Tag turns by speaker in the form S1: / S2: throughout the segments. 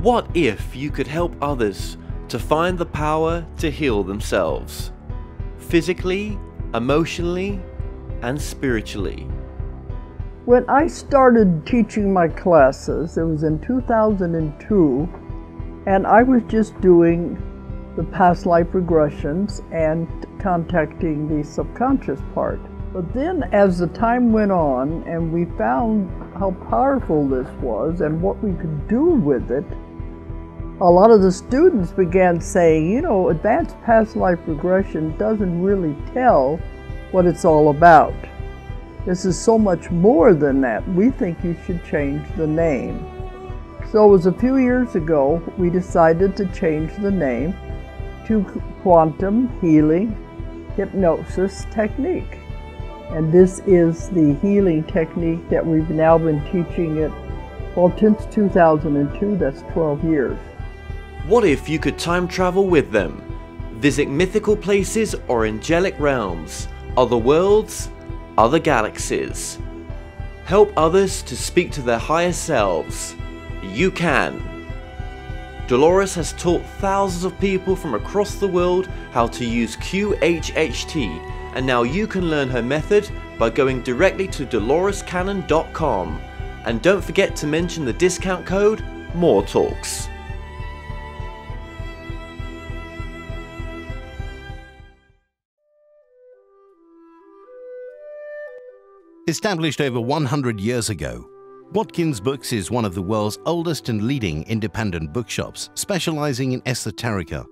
S1: What if you could help others to find the power to heal themselves? Physically, emotionally, and spiritually.
S2: When I started teaching my classes, it was in 2002, and I was just doing the past life regressions and contacting the subconscious part. But then as the time went on and we found how powerful this was and what we could do with it, a lot of the students began saying, you know, advanced past life regression doesn't really tell what it's all about. This is so much more than that. We think you should change the name. So it was a few years ago we decided to change the name to Quantum Healing Hypnosis Technique. And this is the healing technique that we've now been teaching it, well, since 2002, that's 12 years.
S1: What if you could time travel with them? Visit mythical places or angelic realms, other worlds, other galaxies. Help others to speak to their higher selves. You can. Dolores has taught thousands of people from across the world how to use QHHT, and now you can learn her method by going directly to dolorescannon.com. And don't forget to mention the discount code MORETALKS.
S3: Established over 100 years ago, Watkins Books is one of the world's oldest and leading independent bookshops specializing in esoterica.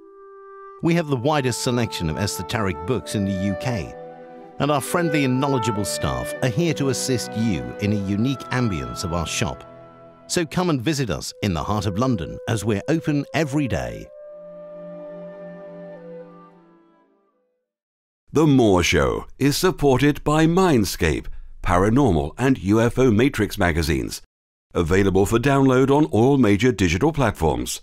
S3: We have the widest selection of esoteric books in the UK, and our friendly and knowledgeable staff are here to assist you in a unique ambience of our shop. So come and visit us in the heart of London as we're open every day.
S4: The More Show is supported by Mindscape, Paranormal and UFO Matrix magazines, available for download on all major digital platforms.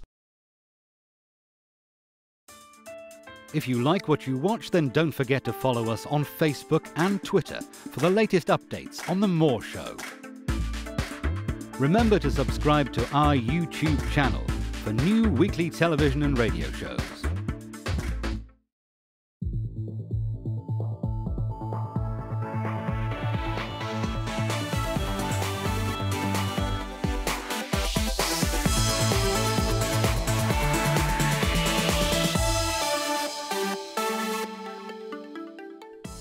S5: If you like what you watch, then don't forget to follow us on Facebook and Twitter for the latest updates on The More Show. Remember to subscribe to our YouTube channel for new weekly television and radio shows.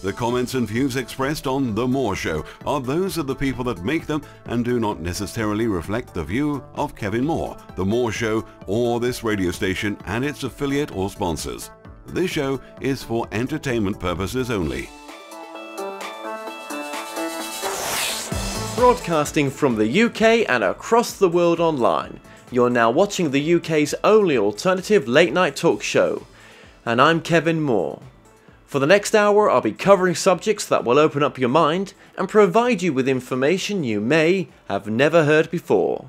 S4: The comments and views expressed on The More Show are those of the people that make them and do not necessarily reflect the view of Kevin Moore, The More Show, or this radio station and its affiliate or sponsors. This show is for entertainment purposes only.
S1: Broadcasting from the UK and across the world online, you're now watching the UK's only alternative late night talk show. And I'm Kevin Moore. For the next hour, I'll be covering subjects that will open up your mind and provide you with information you may have never heard before.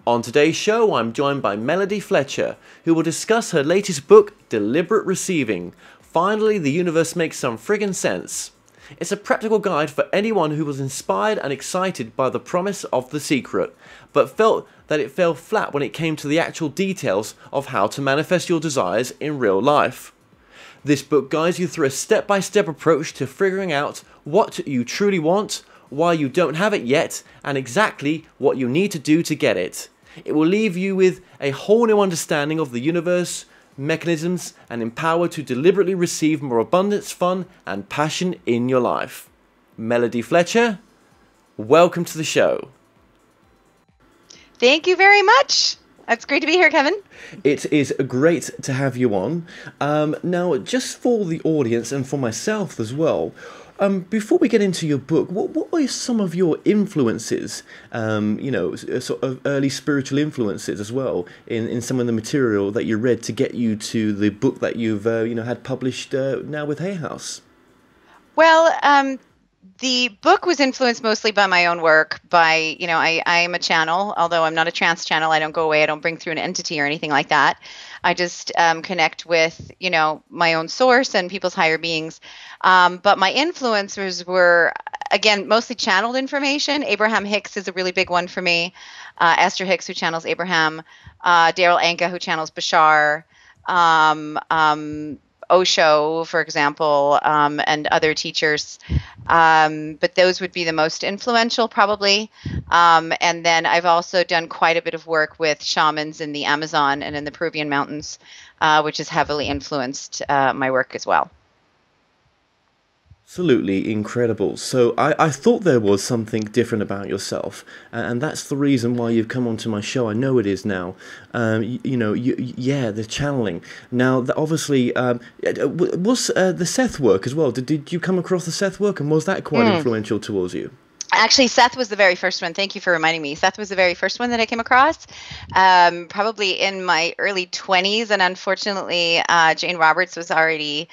S1: On today's show, I'm joined by Melody Fletcher, who will discuss her latest book, Deliberate Receiving. Finally, the universe makes some friggin' sense. It's a practical guide for anyone who was inspired and excited by the promise of The Secret, but felt that it fell flat when it came to the actual details of how to manifest your desires in real life. This book guides you through a step-by-step approach to figuring out what you truly want, why you don't have it yet, and exactly what you need to do to get it. It will leave you with a whole new understanding of the universe, mechanisms, and empowered to deliberately receive more abundance, fun, and passion in your life. Melody Fletcher, welcome to the show.
S6: Thank you very much. It's great to be here, Kevin.
S1: It is great to have you on. Now, just for the audience and for myself as well, before we get into your book, what were some of your influences, sort of early spiritual influences as well, in some of the material that you read to get you to the book that you've had published now with Hay House?
S6: Well, The book was influenced mostly by my own work. I am a channel, although I'm not a trance channel. I don't go away. I don't bring through an entity or anything like that. I just connect with, my own source and people's higher beings. But my influencers were, again, mostly channeled information. Abraham Hicks is a really big one for me. Esther Hicks, who channels Abraham. Daryl Anka, who channels Bashar. Osho, for example, and other teachers. But those would be the most influential, probably. And then I've also done quite a bit of work with shamans in the Amazon and in the Peruvian mountains, which has heavily influenced my work as well.
S1: Absolutely incredible. So I thought there was something different about yourself, and that's the reason why you've come onto my show. I know it is now. The channeling. Now, obviously, was the Seth work as well? Did you come across the Seth work, and was that quite influential towards you?
S6: Actually, Seth was the very first one. Thank you for reminding me. Seth was the very first one that I came across, probably in my early 20s. And unfortunately, Jane Roberts was already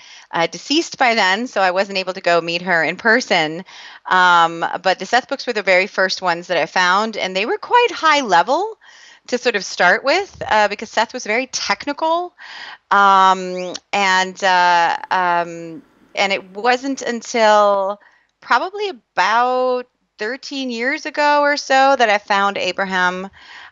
S6: deceased by then, so I wasn't able to go meet her in person. But the Seth books were the very first ones that I found, and they were quite high level to sort of start with, because Seth was very technical. And it wasn't until probably about 13 years ago or so that I found Abraham.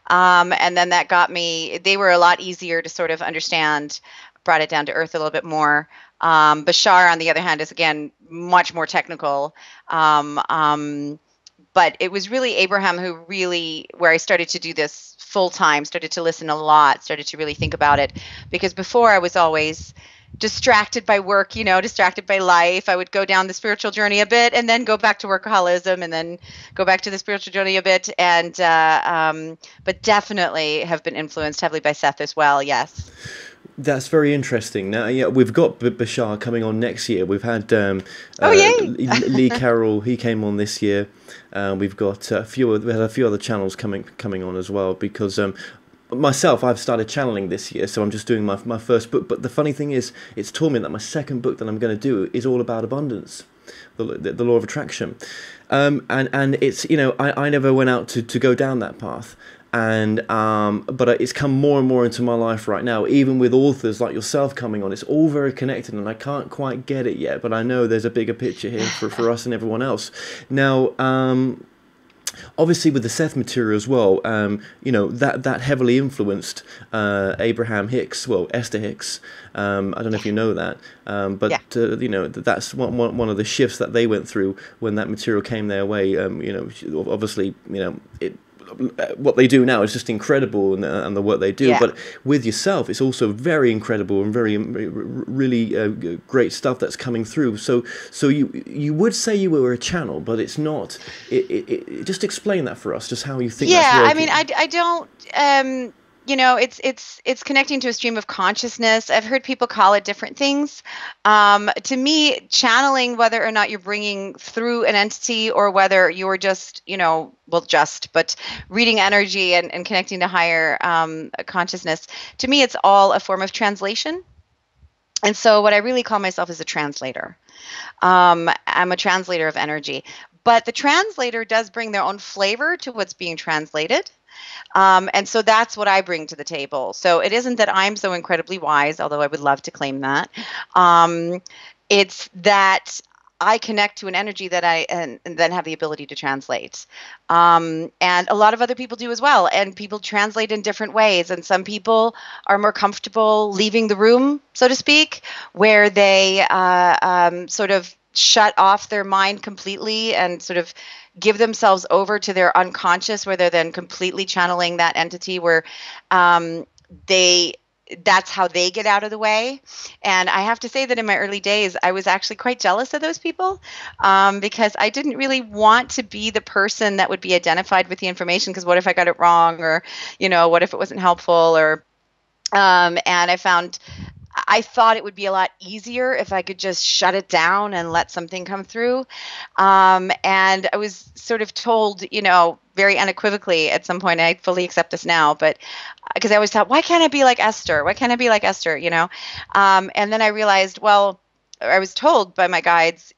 S6: And then that got me, they were a lot easier to sort of understand, brought it down to earth a little bit more. Bashar, on the other hand, is again much more technical. But it was really Abraham where I started to do this full time, started to listen a lot, started to really think about it. Because before I was always distracted by work, distracted by life. I would go down the spiritual journey a bit and then go back to workaholism and then go back to the spiritual journey a bit. And, but definitely have been influenced heavily by Seth as well. Yes.
S1: That's very interesting. Now, yeah, we've got Bashar coming on next year. We've had Lee Carroll. He came on this year. We've got a few other channels coming on as well, because myself, I've started channeling this year, so I'm just doing my first book. But the funny thing is, it's told me that my second book that I'm going to do is all about abundance, the law of attraction. And it's, I never went out to go down that path. And but it's come more and more into my life right now, even with authors like yourself coming on. It's all very connected, and I can't quite get it yet, but I know there's a bigger picture here for us and everyone else. Now, obviously with the Seth material as well, that heavily influenced Abraham Hicks, Esther Hicks. I don't know if you know that, but yeah. That's one of the shifts that they went through when that material came their way. Obviously, what they do now is just incredible, and the work they do. Yeah. But with yourself, it's also very incredible and really great stuff that's coming through. So you would say you were a channel, but it's not. Just explain that for us, just how you think.
S6: Yeah,
S1: that's
S6: I mean, I don't. It's connecting to a stream of consciousness. I've heard people call it different things. To me, channeling, whether or not you're bringing through an entity or whether you're just, but reading energy and connecting to higher consciousness, to me, it's all a form of translation. And so what I really call myself is a translator. I'm a translator of energy. But the translator does bring their own flavor to what's being translated. And so that's what I bring to the table. So it isn't that I'm so incredibly wise, although I would love to claim that. It's that I connect to an energy that and then have the ability to translate. And a lot of other people do as well. And people translate in different ways. And some people are more comfortable leaving the room, so to speak, where they sort of shut off their mind completely and sort of give themselves over to their unconscious, where they're then completely channeling that entity, where that's how they get out of the way. And I have to say that in my early days, I was actually quite jealous of those people, because I didn't really want to be the person that would be identified with the information, because what if I got it wrong, or, what if it wasn't helpful, or, and I thought it would be a lot easier if I could just shut it down and let something come through. And I was sort of told, very unequivocally at some point, I fully accept this now, but because I always thought, why can't I be like Esther? Why can't I be like Esther? And then I realized, I was told by my guides,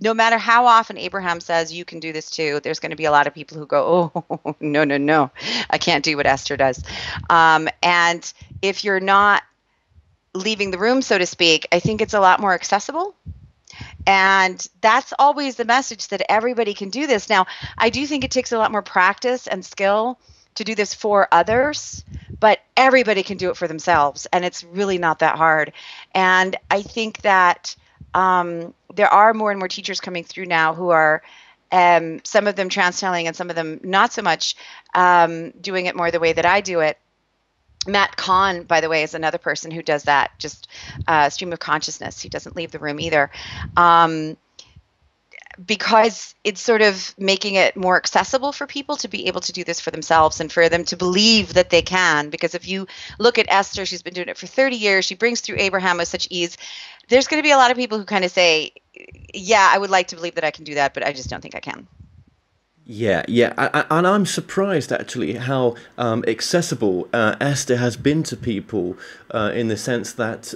S6: no matter how often Abraham says you can do this too, there's going to be a lot of people who go, oh, no, I can't do what Esther does. And if you're not leaving the room, so to speak, I think it's a lot more accessible. And that's always the message, that everybody can do this. Now, I do think it takes a lot more practice and skill to do this for others, but everybody can do it for themselves. And it's really not that hard. And I think that there are more and more teachers coming through now who are, some of them trans-channeling and some of them not so much, doing it more the way that I do it. Matt Kahn, by the way, is another person who does that, just stream of consciousness. He doesn't leave the room either, because it's sort of making it more accessible for people to be able to do this for themselves and for them to believe that they can. Because if you look at Esther, she's been doing it for 30 years. She brings through Abraham with such ease. There's going to be a lot of people who kind of say, yeah, I would like to believe that I can do that, but I just don't think I can.
S1: Yeah, and I'm surprised actually how accessible Esther has been to people, in the sense that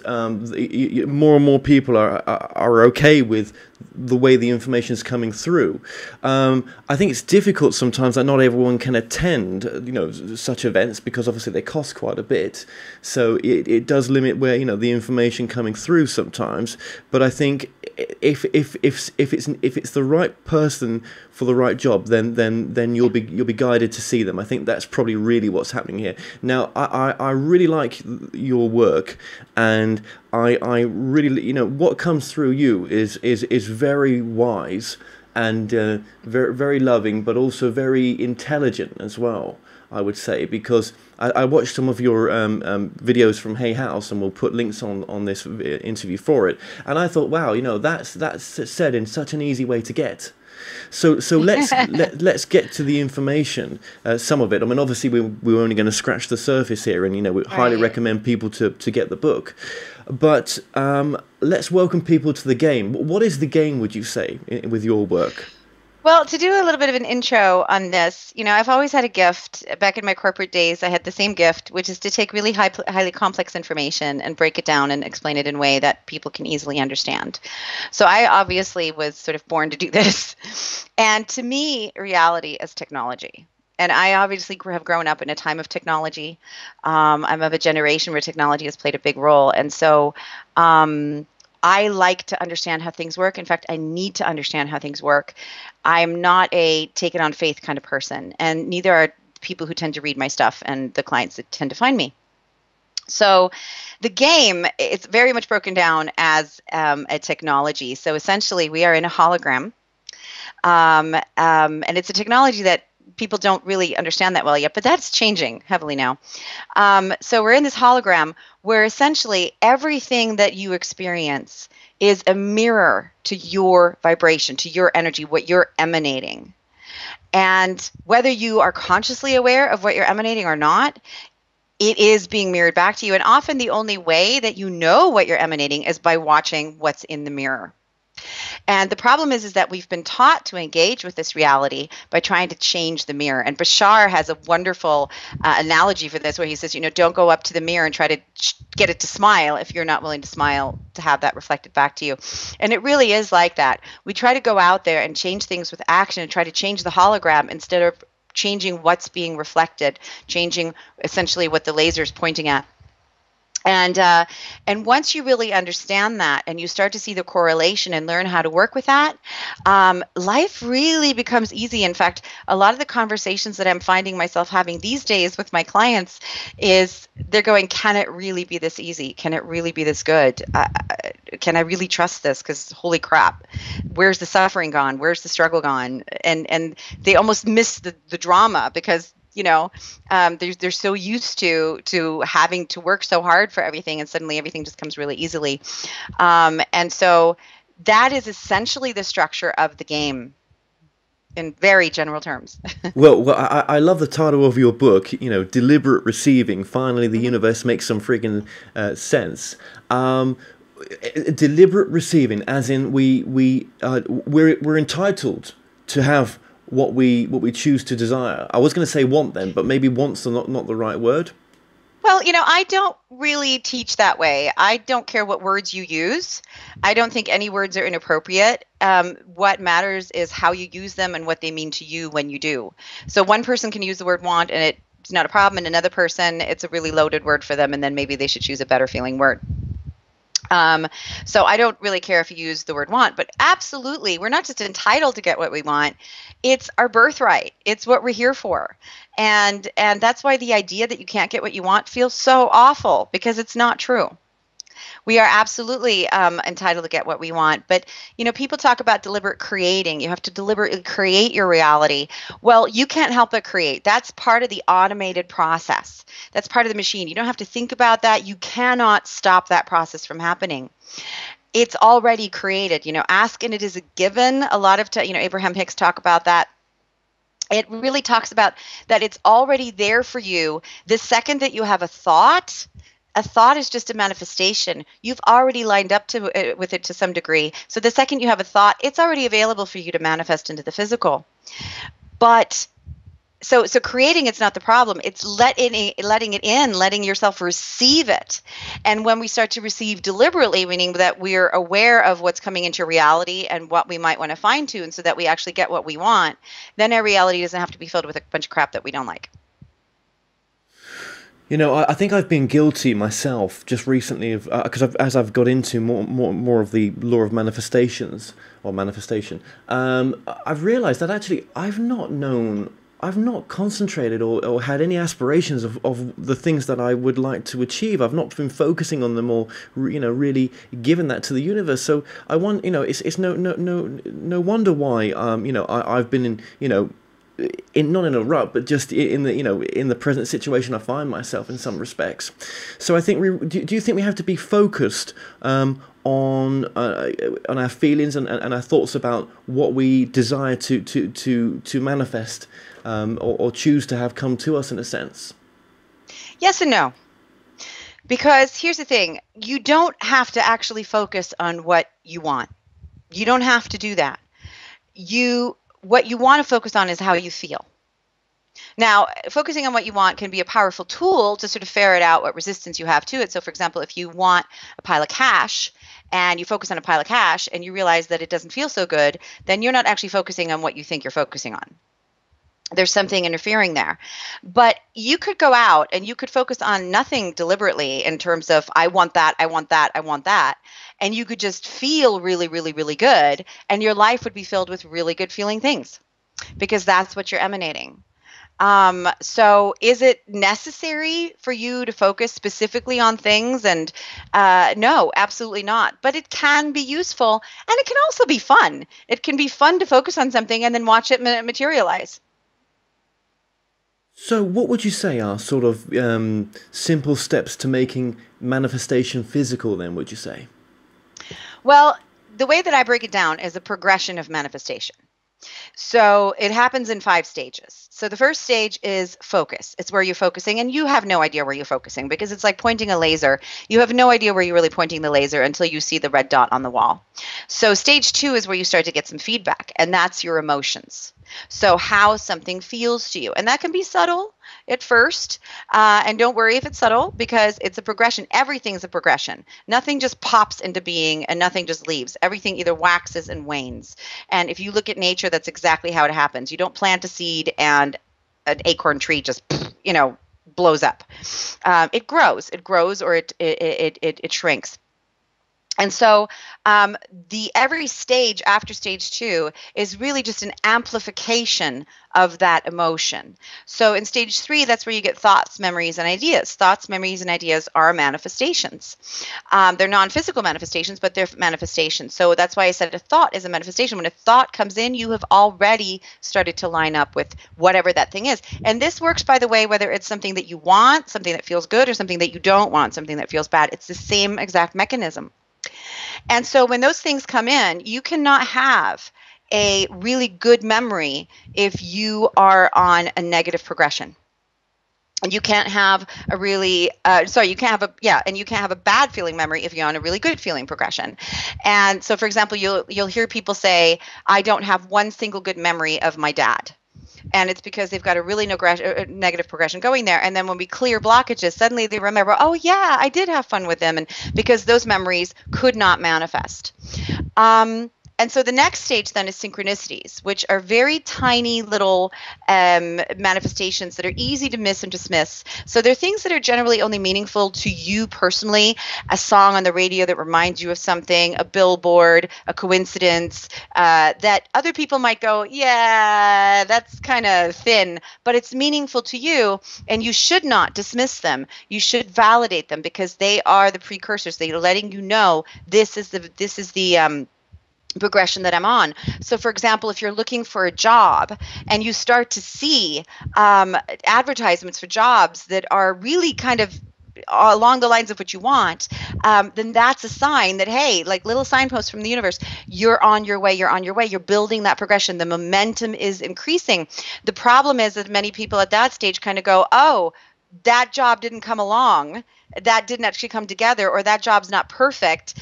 S1: more and more people are okay with the way the information is coming through. I think it's difficult sometimes that not everyone can attend, such events, because obviously they cost quite a bit. So it does limit where the information coming through sometimes. But I think if it's the right person for the right job, then you'll be guided to see them. I think that's probably really what's happening here. Now, I really like your work, and I really, what comes through you is very wise and very, very loving, but also very intelligent as well, I would say, because I watched some of your videos from Hay House, and we'll put links on this interview for it, and I thought, wow, that's said in such an easy way to get. So let's get to the information, some of it. I mean, obviously we're only going to scratch the surface here, and we highly recommend people to get the book. But let's welcome people to the game. What is the game, would you say, with your work?
S6: Well, to do a little bit of an intro on this, I've always had a gift. Back in my corporate days, I had the same gift, which is to take really highly complex information and break it down and explain it in a way that people can easily understand. So I obviously was sort of born to do this. And to me, reality is technology. And I obviously have grown up in a time of technology. I'm of a generation where technology has played a big role. And so I like to understand how things work. In fact, I need to understand how things work. I'm not a take it on faith kind of person, and neither are people who tend to read my stuff and the clients that tend to find me. So the game, it's very much broken down as a technology. So essentially, we are in a hologram, and it's a technology that people don't really understand that well yet, but that's changing heavily now. So we're in this hologram where essentially everything that you experience is a mirror to your vibration, to your energy, what you're emanating. And whether you are consciously aware of what you're emanating or not, it is being mirrored back to you. And often the only way that you know what you're emanating is by watching what's in the mirror. And the problem is that we've been taught to engage with this reality by trying to change the mirror. And Bashar has a wonderful analogy for this, where he says, don't go up to the mirror and try to get it to smile if you're not willing to smile, to have that reflected back to you. And it really is like that. We try to go out there and change things with action and try to change the hologram instead of changing what's being reflected, changing essentially what the laser is pointing at. And once you really understand that and you start to see the correlation and learn how to work with that, life really becomes easy. In fact, a lot of the conversations that I'm finding myself having these days with my clients is they're going, can it really be this easy? Can it really be this good? Can I really trust this? Because holy crap, where's the suffering gone? Where's the struggle gone? And they almost miss the drama, because they're so used to having to work so hard for everything, and suddenly everything just comes really easily. And so that is essentially the structure of the game in very general terms.
S1: Well, I love the title of your book, Deliberate Receiving. Finally, the universe makes some freaking sense. Deliberate receiving, as in we're entitled to have what we choose to desire. I was going to say want then, but maybe want's not the right word.
S6: Well, I don't really teach that way. I don't care what words you use. I don't think any words are inappropriate. What matters is how you use them and what they mean to you when you do. So one person can use the word want and it's not a problem, and another person, it's a really loaded word for them, and then maybe they should choose a better feeling word. So I don't really care if you use the word want, but absolutely, we're not just entitled to get what we want. It's our birthright. It's what we're here for. And that's why the idea that you can't get what you want feels so awful, because it's not true. We are absolutely entitled to get what we want. But, people talk about deliberate creating. You have to deliberately create your reality. Well, you can't help but create. That's part of the automated process. That's part of the machine. You don't have to think about that. You cannot stop that process from happening. It's already created. Ask and it is a given. A lot of, Abraham Hicks talk about that. It really talks about that it's already there for you. The second that you have a thought is just a manifestation. You've already lined up with it to some degree. So the second you have a thought, it's already available for you to manifest into the physical. But so creating, it's not the problem. It's letting it in, letting yourself receive it. And when we start to receive deliberately, meaning that we're aware of what's coming into reality and what we might want to fine tune so that we actually get what we want, then our reality doesn't have to be filled with a bunch of crap that we don't like.
S1: I think I've been guilty myself just recently of because as I've got into more of the law of manifestations or manifestation, I've realized that actually I've not concentrated or had any aspirations of the things that I would like to achieve. I've not been focusing on them or really given that to the universe. So I want it's no wonder why I've been in not in a rut, but just in the present situation I find myself in some respects. So I think do you think we have to be focused on our feelings and our thoughts about what we desire to manifest or choose to have come to us in a sense?
S6: Yes and no. Because here's the thing, you don't have to actually focus on what you want. You don't have to do that. What you want to focus on is how you feel. Now, focusing on what you want can be a powerful tool to sort of ferret out what resistance you have to it. So, for example, if you want a pile of cash and you focus on a pile of cash and you realize that it doesn't feel so good, then you're not actually focusing on what you think you're focusing on. There's something interfering there. But you could go out and you could focus on nothing deliberately in terms of, I want that, I want that, I want that. And you could just feel really, really, really good. And your life would be filled with really good feeling things because that's what you're emanating. So is it necessary for you to focus specifically on things? And no, absolutely not. But it can be useful, and it can also be fun. It can be fun to focus on something and then watch it materialize.
S1: So what would you say are sort of simple steps to making manifestation physical then, would you say?
S6: Well, the way that I break it down is a progression of manifestation. So it happens in 5 stages. So the first stage is focus. It's where you're focusing, and you have no idea where you're focusing because it's like pointing a laser. You have no idea where you're really pointing the laser until you see the red dot on the wall. So stage 2 is where you start to get some feedback, and that's your emotions. So how something feels to you. And that can be subtle at first. And don't worry if it's subtle because it's a progression. Everything's a progression. Nothing just pops into being and nothing just leaves. Everything either waxes and wanes. And if you look at nature, that's exactly how it happens. You don't plant a seed and an acorn tree just, blows up. It grows. It grows or it shrinks. And so every stage after stage 2 is really just an amplification of that emotion. So in stage 3, that's where you get thoughts, memories, and ideas. Thoughts, memories, and ideas are manifestations. They're non-physical manifestations, but they're manifestations. So that's why I said a thought is a manifestation. When a thought comes in, you have already started to line up with whatever that thing is. And this works, by the way, whether it's something that you want, something that feels good, or something that you don't want, something that feels bad. It's the same exact mechanism. And so when those things come in, you cannot have a really good memory if you are on a negative progression. And you can't have a really, and you can't have a bad feeling memory if you're on a really good feeling progression. And so, for example, you'll hear people say, I don't have one single good memory of my dad. And it's because they've got a really negative progression going there. And then when we clear blockages, suddenly they remember, oh yeah, I did have fun with them. And because those memories could not manifest. And so the next stage then is synchronicities, which are very tiny little manifestations that are easy to miss and dismiss. So they're things that are generally only meaningful to you personally, a song on the radio that reminds you of something, a billboard, a coincidence, that other people might go, yeah, that's kind of thin, but it's meaningful to you, and you should not dismiss them. You should validate them because they are the precursors. They're letting you know this is the progression that I'm on. So for example, if you're looking for a job and you start to see advertisements for jobs that are really kind of along the lines of what you want, then that's a sign that, hey, like little signposts from the universe, you're on your way, you're building that progression. The momentum is increasing. The problem is that many people at that stage kind of go, oh, that job didn't come along, that didn't actually come together, or that job's not perfect,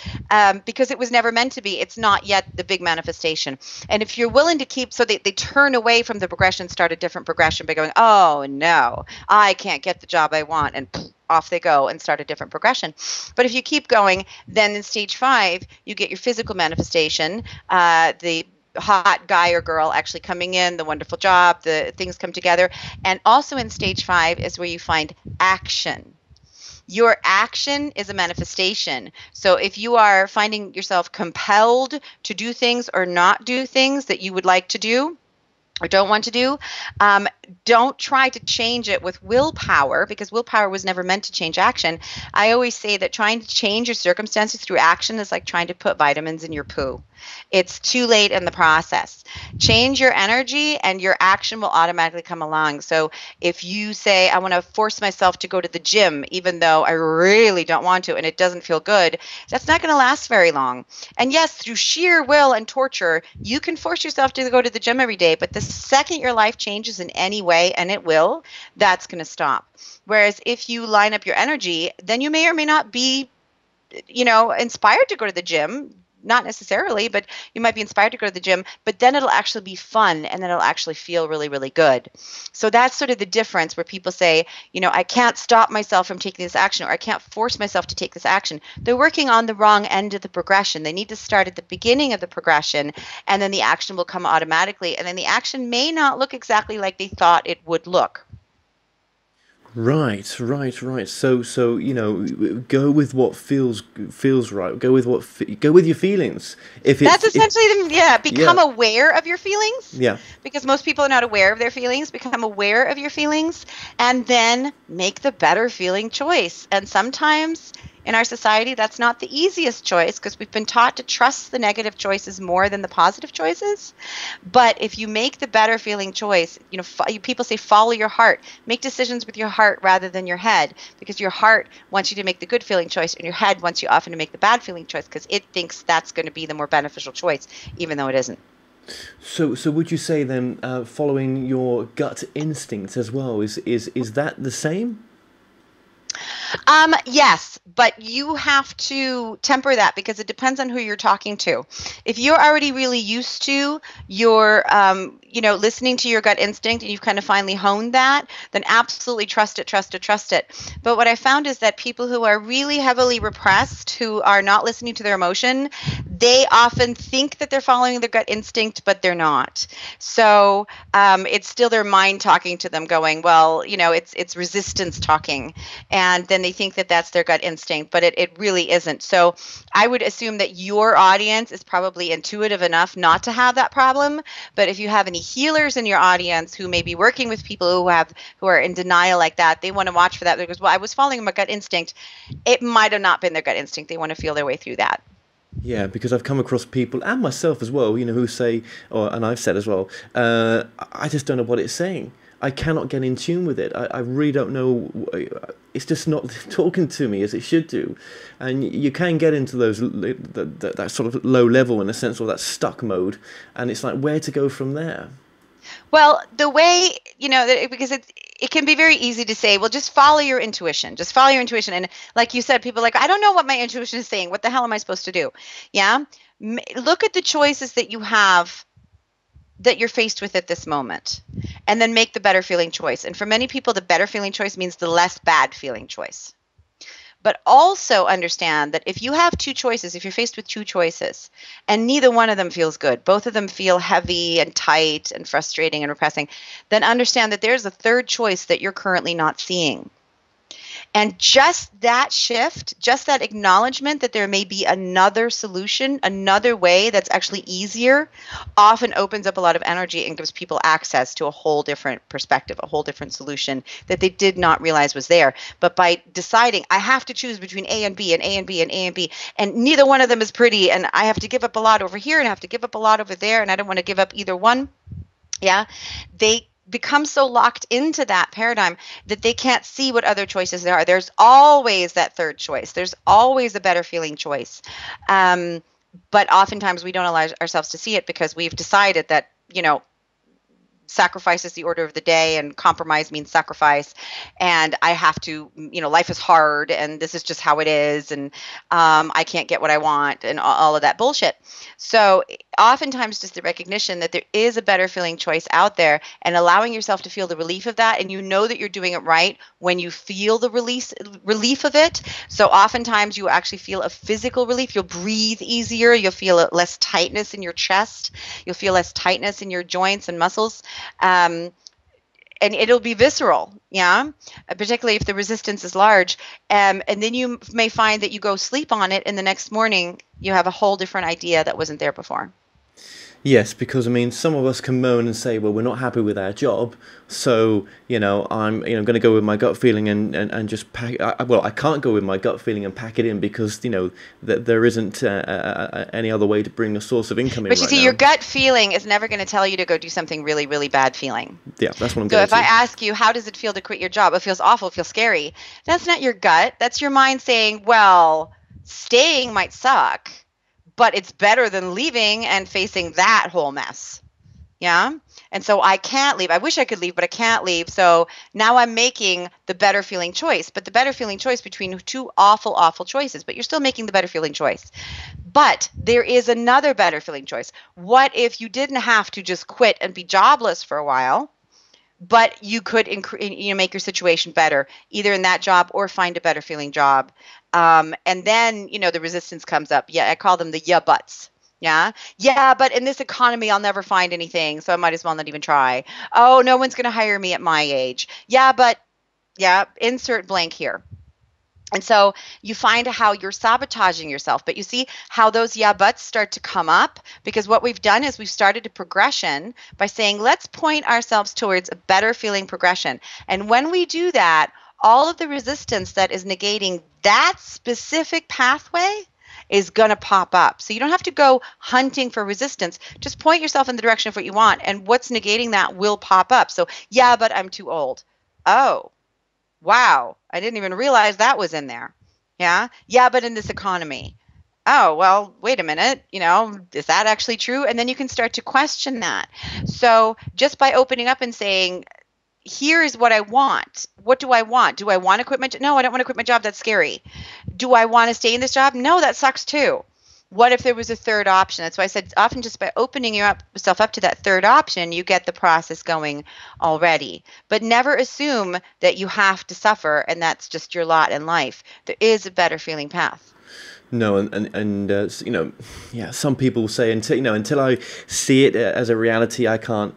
S6: because it was never meant to be. It's not yet the big manifestation. And if you're willing to keep, so they turn away from the progression, start a different progression by going, oh no, I can't get the job I want, and off they go and start a different progression. But if you keep going, then in stage 5, you get your physical manifestation, the hot guy or girl actually coming in, the wonderful job, the things come together. And also in stage 5 is where you find action. Your action is a manifestation. So if you are finding yourself compelled to do things or not do things that you would like to do or don't want to do, don't try to change it with willpower, because willpower was never meant to change action. I always say that trying to change your circumstances through action is like trying to put vitamins in your poo. It's too late in the process. Change your energy and your action will automatically come along. So if you say, I want to force myself to go to the gym, even though I really don't want to and it doesn't feel good, that's not going to last very long. And yes, through sheer will and torture, you can force yourself to go to the gym every day. But the second your life changes in any way, and it will, that's going to stop. Whereas if you line up your energy, then you may or may not be, inspired to go to the gym. Not necessarily, but you might be inspired to go to the gym, but then it'll actually be fun and then it'll actually feel really, really good. So that's sort of the difference where people say, I can't stop myself from taking this action, or I can't force myself to take this action. They're working on the wrong end of the progression. They need to start at the beginning of the progression, and then the action will come automatically. And then the action may not look exactly like they thought it would look.
S1: Right. So go with what feels right. Go with your feelings.
S6: That's essentially become aware of your feelings.
S1: Yeah.
S6: Because most people are not aware of their feelings. Become aware of your feelings, and then make the better feeling choice. And sometimes in our society, that's not the easiest choice, because we've been taught to trust the negative choices more than the positive choices. But if you make the better feeling choice, people say follow your heart. Make decisions with your heart rather than your head, because your heart wants you to make the good feeling choice, and your head wants you often to make the bad feeling choice, because it thinks that's going to be the more beneficial choice, even though it isn't.
S1: So would you say then following your gut instinct as well is that the same?
S6: Yes, but you have to temper that, because it depends on who you're talking to. If you're already really used to your, listening to your gut instinct, and you've kind of finally honed that, then absolutely trust it. But what I found is that people who are really heavily repressed, who are not listening to their emotion, they often think that they're following their gut instinct, but they're not. So it's still their mind talking to them, going, well, it's resistance talking. And then they think that that's their gut instinct, but it really isn't. So I would assume that your audience is probably intuitive enough not to have that problem. But if you have any healers in your audience who may be working with people who are in denial like that, they want to watch for that, because, well, I was following my gut instinct. It might have not been their gut instinct. They want to feel their way through that.
S1: Yeah, because I've come across people, and myself as well, who say, and I've said as well, I just don't know what it's saying. I cannot get in tune with it. I really don't know. It's just not talking to me as it should do. And you can get into that sort of low level, in a sense, or that stuck mode. And it's like, where to go from there?
S6: Well, the way, because it can be very easy to say, well, just follow your intuition. Just follow your intuition. And like you said, people are like, I don't know what my intuition is saying. What the hell am I supposed to do? Yeah. Look at the choices that you have, that you're faced with at this moment, and then make the better feeling choice. And for many people, the better feeling choice means the less bad feeling choice. But also understand that if you have two choices, if you're faced with two choices and neither one of them feels good, both of them feel heavy and tight and frustrating and repressing, then understand that there's a third choice that you're currently not seeing. And just that shift, just that acknowledgement that there may be another solution, another way that's actually easier, often opens up a lot of energy and gives people access to a whole different perspective, a whole different solution that they did not realize was there. But by deciding I have to choose between A and B and A and B and A and B, and neither one of them is pretty, and I have to give up a lot over here and I have to give up a lot over there, and I don't want to give up either one, they become so locked into that paradigm that they can't see what other choices there are. There's always that third choice. There's always a better feeling choice. But oftentimes we don't allow ourselves to see it because we've decided that, sacrifice is the order of the day and compromise means sacrifice. And I have to, life is hard and this is just how it is. And I can't get what I want and all of that bullshit. So oftentimes just the recognition that there is a better feeling choice out there and allowing yourself to feel the relief of that. And you know that you're doing it right when you feel the relief of it. So oftentimes you actually feel a physical relief. You'll breathe easier. You'll feel less tightness in your chest. You'll feel less tightness in your joints and muscles. And it'll be visceral, particularly if the resistance is large. And then you may find that you go sleep on it and the next morning you have a whole different idea that wasn't there before.
S1: Yes, because some of us can moan and say, well, we're not happy with our job, so I'm going to go with my gut feeling and just pack. I can't go with my gut feeling and pack it in because that there isn't any other way to bring a source of income in.
S6: But you see, your gut feeling is never going to tell you to go do something really, really bad feeling.
S1: Yeah, that's what I'm.
S6: So if I ask you, how does it feel to quit your job? It feels awful. It feels scary. That's not your gut. That's your mind saying, well, staying might suck, but it's better than leaving and facing that whole mess. Yeah. And so I can't leave. I wish I could leave, but I can't leave. So now I'm making the better feeling choice, but the better feeling choice between two awful, awful choices, but you're still making the better feeling choice. But there is another better feeling choice. What if you didn't have to just quit and be jobless for a while, but you could make your situation better, either in that job or find a better feeling job. And then, the resistance comes up. Yeah, I call them the yeah buts. Yeah, but in this economy, I'll never find anything, so I might as well not even try. Oh, no one's going to hire me at my age. Insert blank here. And so you find how you're sabotaging yourself, but you see how those yeah buts start to come up, because what we've done is we've started a progression by saying, let's point ourselves towards a better feeling progression. And when we do that, all of the resistance that is negating that specific pathway is going to pop up. So you don't have to go hunting for resistance. Just point yourself in the direction of what you want, and what's negating that will pop up. So, yeah, but I'm too old. Oh, wow. I didn't even realize that was in there. Yeah, but in this economy. Oh, well, wait a minute. Is that actually true? And then you can start to question that. So just by opening up and saying, here is what I want. What do I want? Do I want to quit my job? No, I don't want to quit my job. That's scary. Do I want to stay in this job? No, that sucks too. What if there was a third option? That's why I said often just by opening yourself up to that third option, you get the process going already. But never assume that you have to suffer and that's just your lot in life. There is a better feeling path.
S1: No, some people say until I see it as a reality, I can't,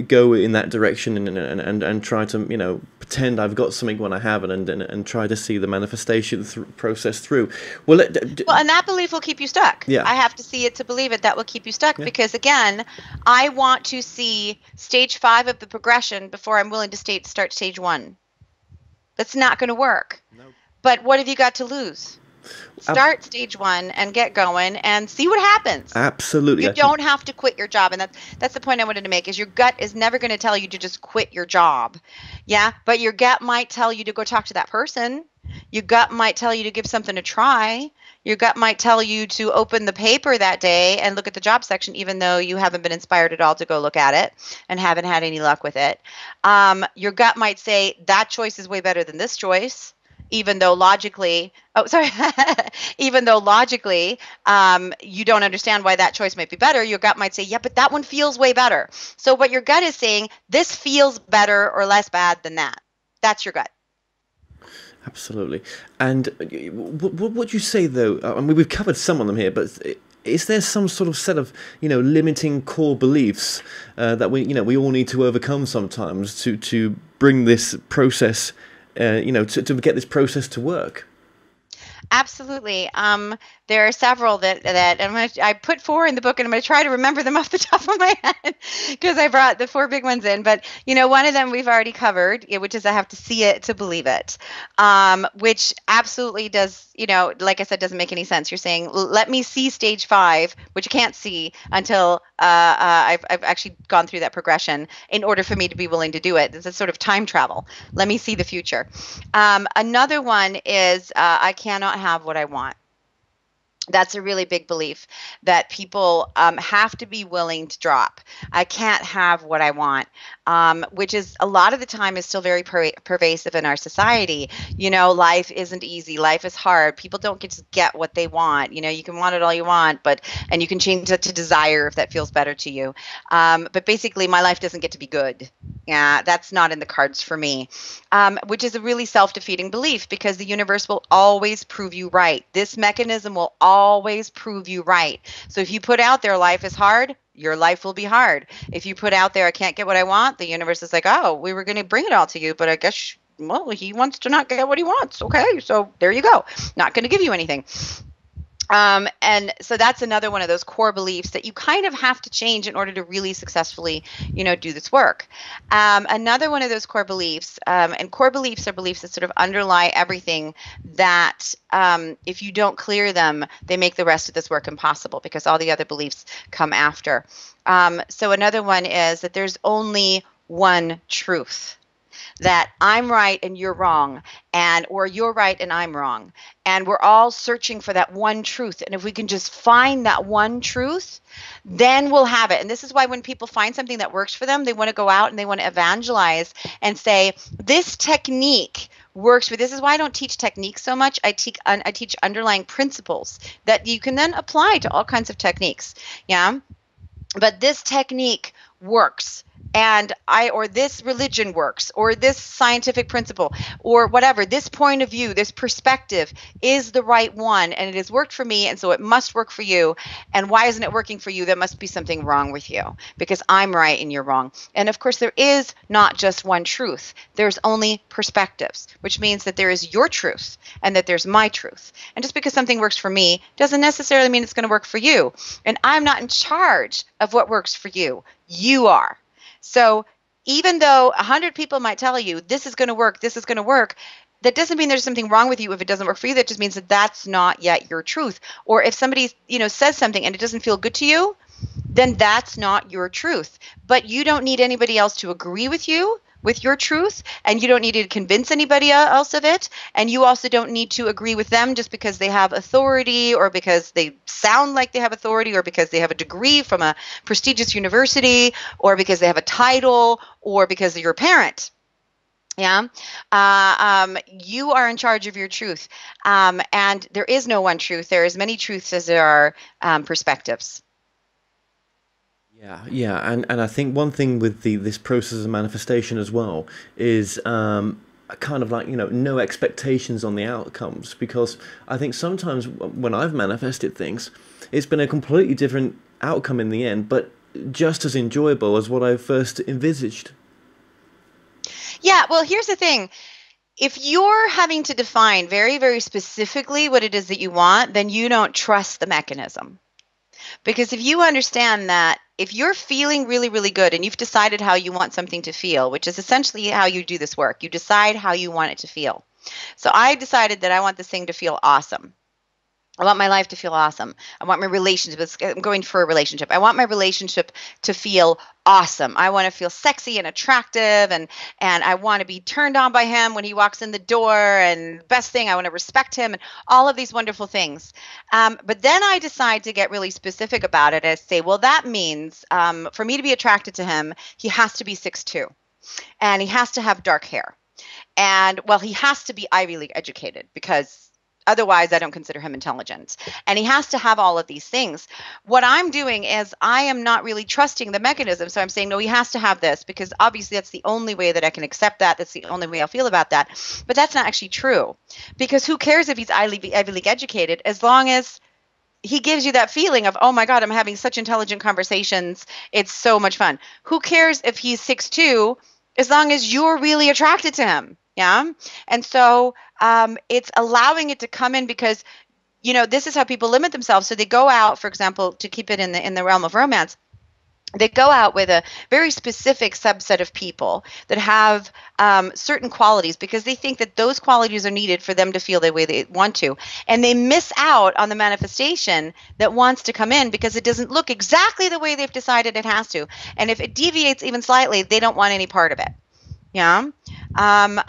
S1: go in that direction and try to, pretend I've got something when I haven't, and try to see the manifestation process through. Well,
S6: and that belief will keep you stuck.
S1: Yeah.
S6: I have to see it to believe it. That will keep you stuck because, again, I want to see stage 5 of the progression before I'm willing to start stage 1. That's not going to work. Nope. But what have you got to lose? Start stage 1 and get going and see what happens.
S1: Absolutely.
S6: You don't have to quit your job. And that's the point I wanted to make, is your gut is never going to tell you to just quit your job. Yeah. But your gut might tell you to go talk to that person. Your gut might tell you to give something a try. Your gut might tell you to open the paper that day and look at the job section, even though you haven't been inspired at all to go look at it and haven't had any luck with it. Your gut might say that choice is way better than this choice. even though logically, even though logically, you don't understand why that choice might be better, your gut might say, yeah, but that one feels way better. So what your gut is saying, this feels better or less bad than that. That's your gut.
S1: Absolutely. And what would you say, though? I mean, we've covered some of them here, but is there some sort of set of, limiting core beliefs that we all need to overcome sometimes to bring this process, to get this process to work?
S6: Absolutely. There are several that I put 4 in the book, and I'm going to try to remember them off the top of my head because I brought the 4 big ones in. But, one of them we've already covered, which is I have to see it to believe it, which absolutely does, like I said, doesn't make any sense. You're saying, let me see stage 5, which you can't see until I've actually gone through that progression in order for me to be willing to do it. It's a sort of time travel. Let me see the future. Another one is I cannot have what I want. That's a really big belief that people have to be willing to drop. I can't have what I want, which is a lot of the time is still very pervasive in our society. Life isn't easy. Life is hard. People don't get what they want. You can want it all you want, and you can change it to desire if that feels better to you. But basically, my life doesn't get to be good. Yeah, that's not in the cards for me, which is a really self-defeating belief because the universe will always prove you right. This mechanism will always prove you right. So if you put out there life is hard, your life will be hard. If you put out there I can't get what I want, the universe is like, oh, we were going to bring it all to you, but I guess, he wants to not get what he wants. Okay, so there you go. Not going to give you anything. And so that's another one of those core beliefs that you kind of have to change in order to really successfully, do this work. Another one of those core beliefs, and core beliefs are beliefs that sort of underlie everything that if you don't clear them, they make the rest of this work impossible because all the other beliefs come after. So another one is that there's only one truth. That I'm right and you're wrong, or you're right and I'm wrong. And we're all searching for that one truth. And if we can just find that one truth, then we'll have it. And this is why when people find something that works for them, they want to go out and they want to evangelize and say, this technique works for this. Is why I don't teach techniques so much. I teach underlying principles that you can then apply to all kinds of techniques. Yeah. But this technique works. And or this religion works, or this scientific principle, or whatever, this point of view, this perspective is the right one, and it has worked for me, and so it must work for you. And why isn't it working for you? There must be something wrong with you, because I'm right and you're wrong. And of course, there is not just one truth. There's only perspectives, which means that there is your truth and that there's my truth. And just because something works for me doesn't necessarily mean it's going to work for you. And I'm not in charge of what works for you. You are. So even though 100 people might tell you this is going to work, that doesn't mean there's something wrong with you if it doesn't work for you. That just means that that's not yet your truth. Or if somebody, says something and it doesn't feel good to you, then that's not your truth. But you don't need anybody else to agree with you with your truth, and you don't need to convince anybody else of it, and you also don't need to agree with them just because they have authority, or because they sound like they have authority, or because they have a degree from a prestigious university, or because they have a title, or because they're your parent. Yeah. You are in charge of your truth, and there is no one truth. There are as many truths as there are perspectives.
S1: Yeah, and I think one thing with this process of manifestation as well is kind of like, no expectations on the outcomes, because I think sometimes when I've manifested things, it's been a completely different outcome in the end, but just as enjoyable as what I first envisaged.
S6: Yeah, well, here's the thing. If you're having to define very, very specifically what it is that you want, then you don't trust the mechanism. Because if you understand that if you're feeling really, really good and you've decided how you want something to feel, which is essentially how you do this work, you decide how you want it to feel. So I decided that I want this thing to feel awesome. I want my life to feel awesome. I want my relationship. I'm going for a relationship. I want my relationship to feel awesome. I want to feel sexy and attractive, and I want to be turned on by him when he walks in the door. And best thing, I want to respect him, and all of these wonderful things. But then I decide to get really specific about it. I say, well, that means for me to be attracted to him, he has to be 6'2", and he has to have dark hair. And well, he has to be Ivy League educated because otherwise I don't consider him intelligent. And he has to have all of these things. What I'm doing is I am not really trusting the mechanism. So I'm saying, no, he has to have this because obviously that's the only way that I can accept that. That's the only way I'll feel about that. But that's not actually true, because who cares if he's Ivy League educated, as long as he gives you that feeling of, oh my God, I'm having such intelligent conversations. It's so much fun. Who cares if he's 6'2", as long as you're really attracted to him? Yeah. And so it's allowing it to come in, because, you know, this is how people limit themselves. So they go out, for example, to keep it in the realm of romance, they go out with a very specific subset of people that have certain qualities, because they think that those qualities are needed for them to feel the way they want to. And they miss out on the manifestation that wants to come in, because it doesn't look exactly the way they've decided it has to. And if it deviates even slightly, they don't want any part of it. Yeah. And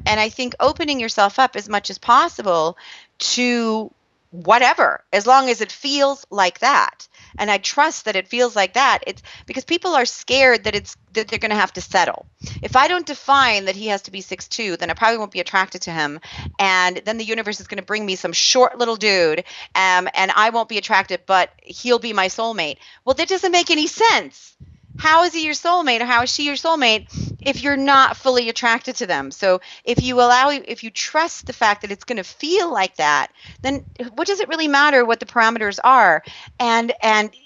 S6: I think opening yourself up as much as possible to whatever, as long as it feels like that. And I trust that it feels like that. It's because people are scared that they're going to have to settle. If I don't define that he has to be 6'2", then I probably won't be attracted to him. And then the universe is going to bring me some short little dude, and I won't be attracted, but he'll be my soulmate. Well, that doesn't make any sense. How is he your soulmate, or how is she your soulmate if you're not fully attracted to them? So if you trust the fact that it's going to feel like that, then what does it really matter what the parameters are? And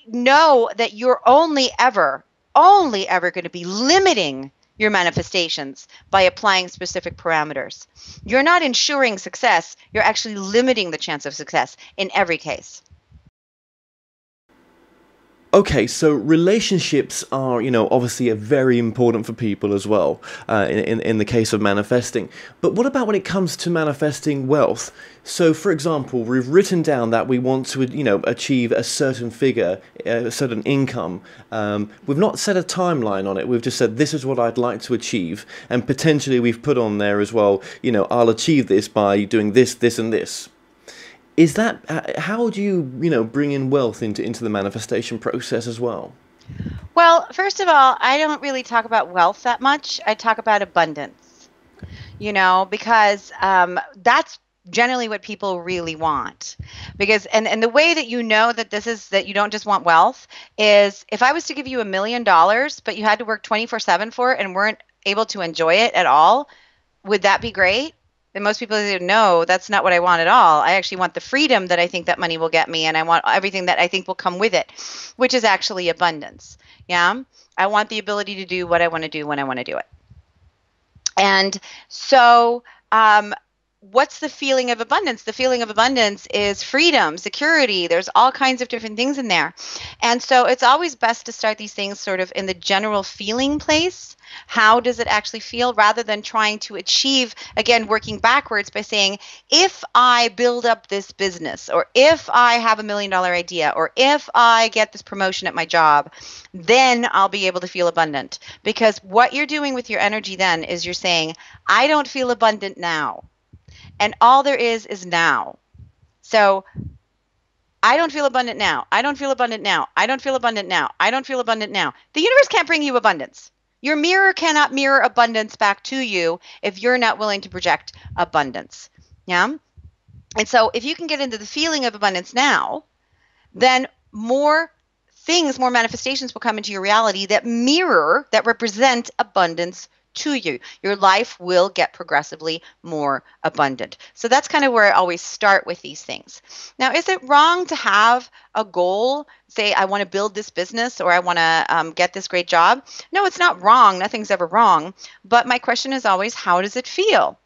S6: know that you're only ever going to be limiting your manifestations by applying specific parameters. You're not ensuring success. You're actually limiting the chance of success in every case.
S1: Okay, so relationships are, you know, obviously are very important for people as well, in the case of manifesting. But what about when it comes to manifesting wealth? So, for example, we've written down that we want to, you know, achieve a certain figure, a certain income. We've not set a timeline on it. We've just said, this is what I'd like to achieve. And potentially we've put on there as well, you know, I'll achieve this by doing this, this, and this. Is that, how do you, you know, bring in wealth into the manifestation process as well?
S6: Well, first of all, I don't really talk about wealth that much. I talk about abundance, you know, because that's generally what people really want. Because, and the way that you know that that you don't just want wealth is, if I was to give you $1 million, but you had to work 24/7 for it and weren't able to enjoy it at all, would that be great? Then most people say, no, that's not what I want at all. I actually want the freedom that I think that money will get me, and I want everything that I think will come with it, which is actually abundance. Yeah, I want the ability to do what I want to do when I want to do it. And so what's the feeling of abundance? The feeling of abundance is freedom, security. There's all kinds of different things in there. And so it's always best to start these things sort of in the general feeling place. How does it actually feel, rather than trying to achieve, again, working backwards by saying, if I build up this business, or if I have $1 million idea, or if I get this promotion at my job, then I'll be able to feel abundant. Because what you're doing with your energy then is you're saying, I don't feel abundant now. And all there is now. So I don't feel abundant now. I don't feel abundant now. I don't feel abundant now. I don't feel abundant now. The universe can't bring you abundance. Your mirror cannot mirror abundance back to you if you're not willing to project abundance. Yeah. And so if you can get into the feeling of abundance now, then more things, more manifestations will come into your reality that mirror, that represent abundance to you. Your life will get progressively more abundant. So that's kind of where I always start with these things. Now, is it wrong to have a goal? Say, I want to build this business, or I want to get this great job? No, it's not wrong. Nothing's ever wrong. But my question is always, how does it feel?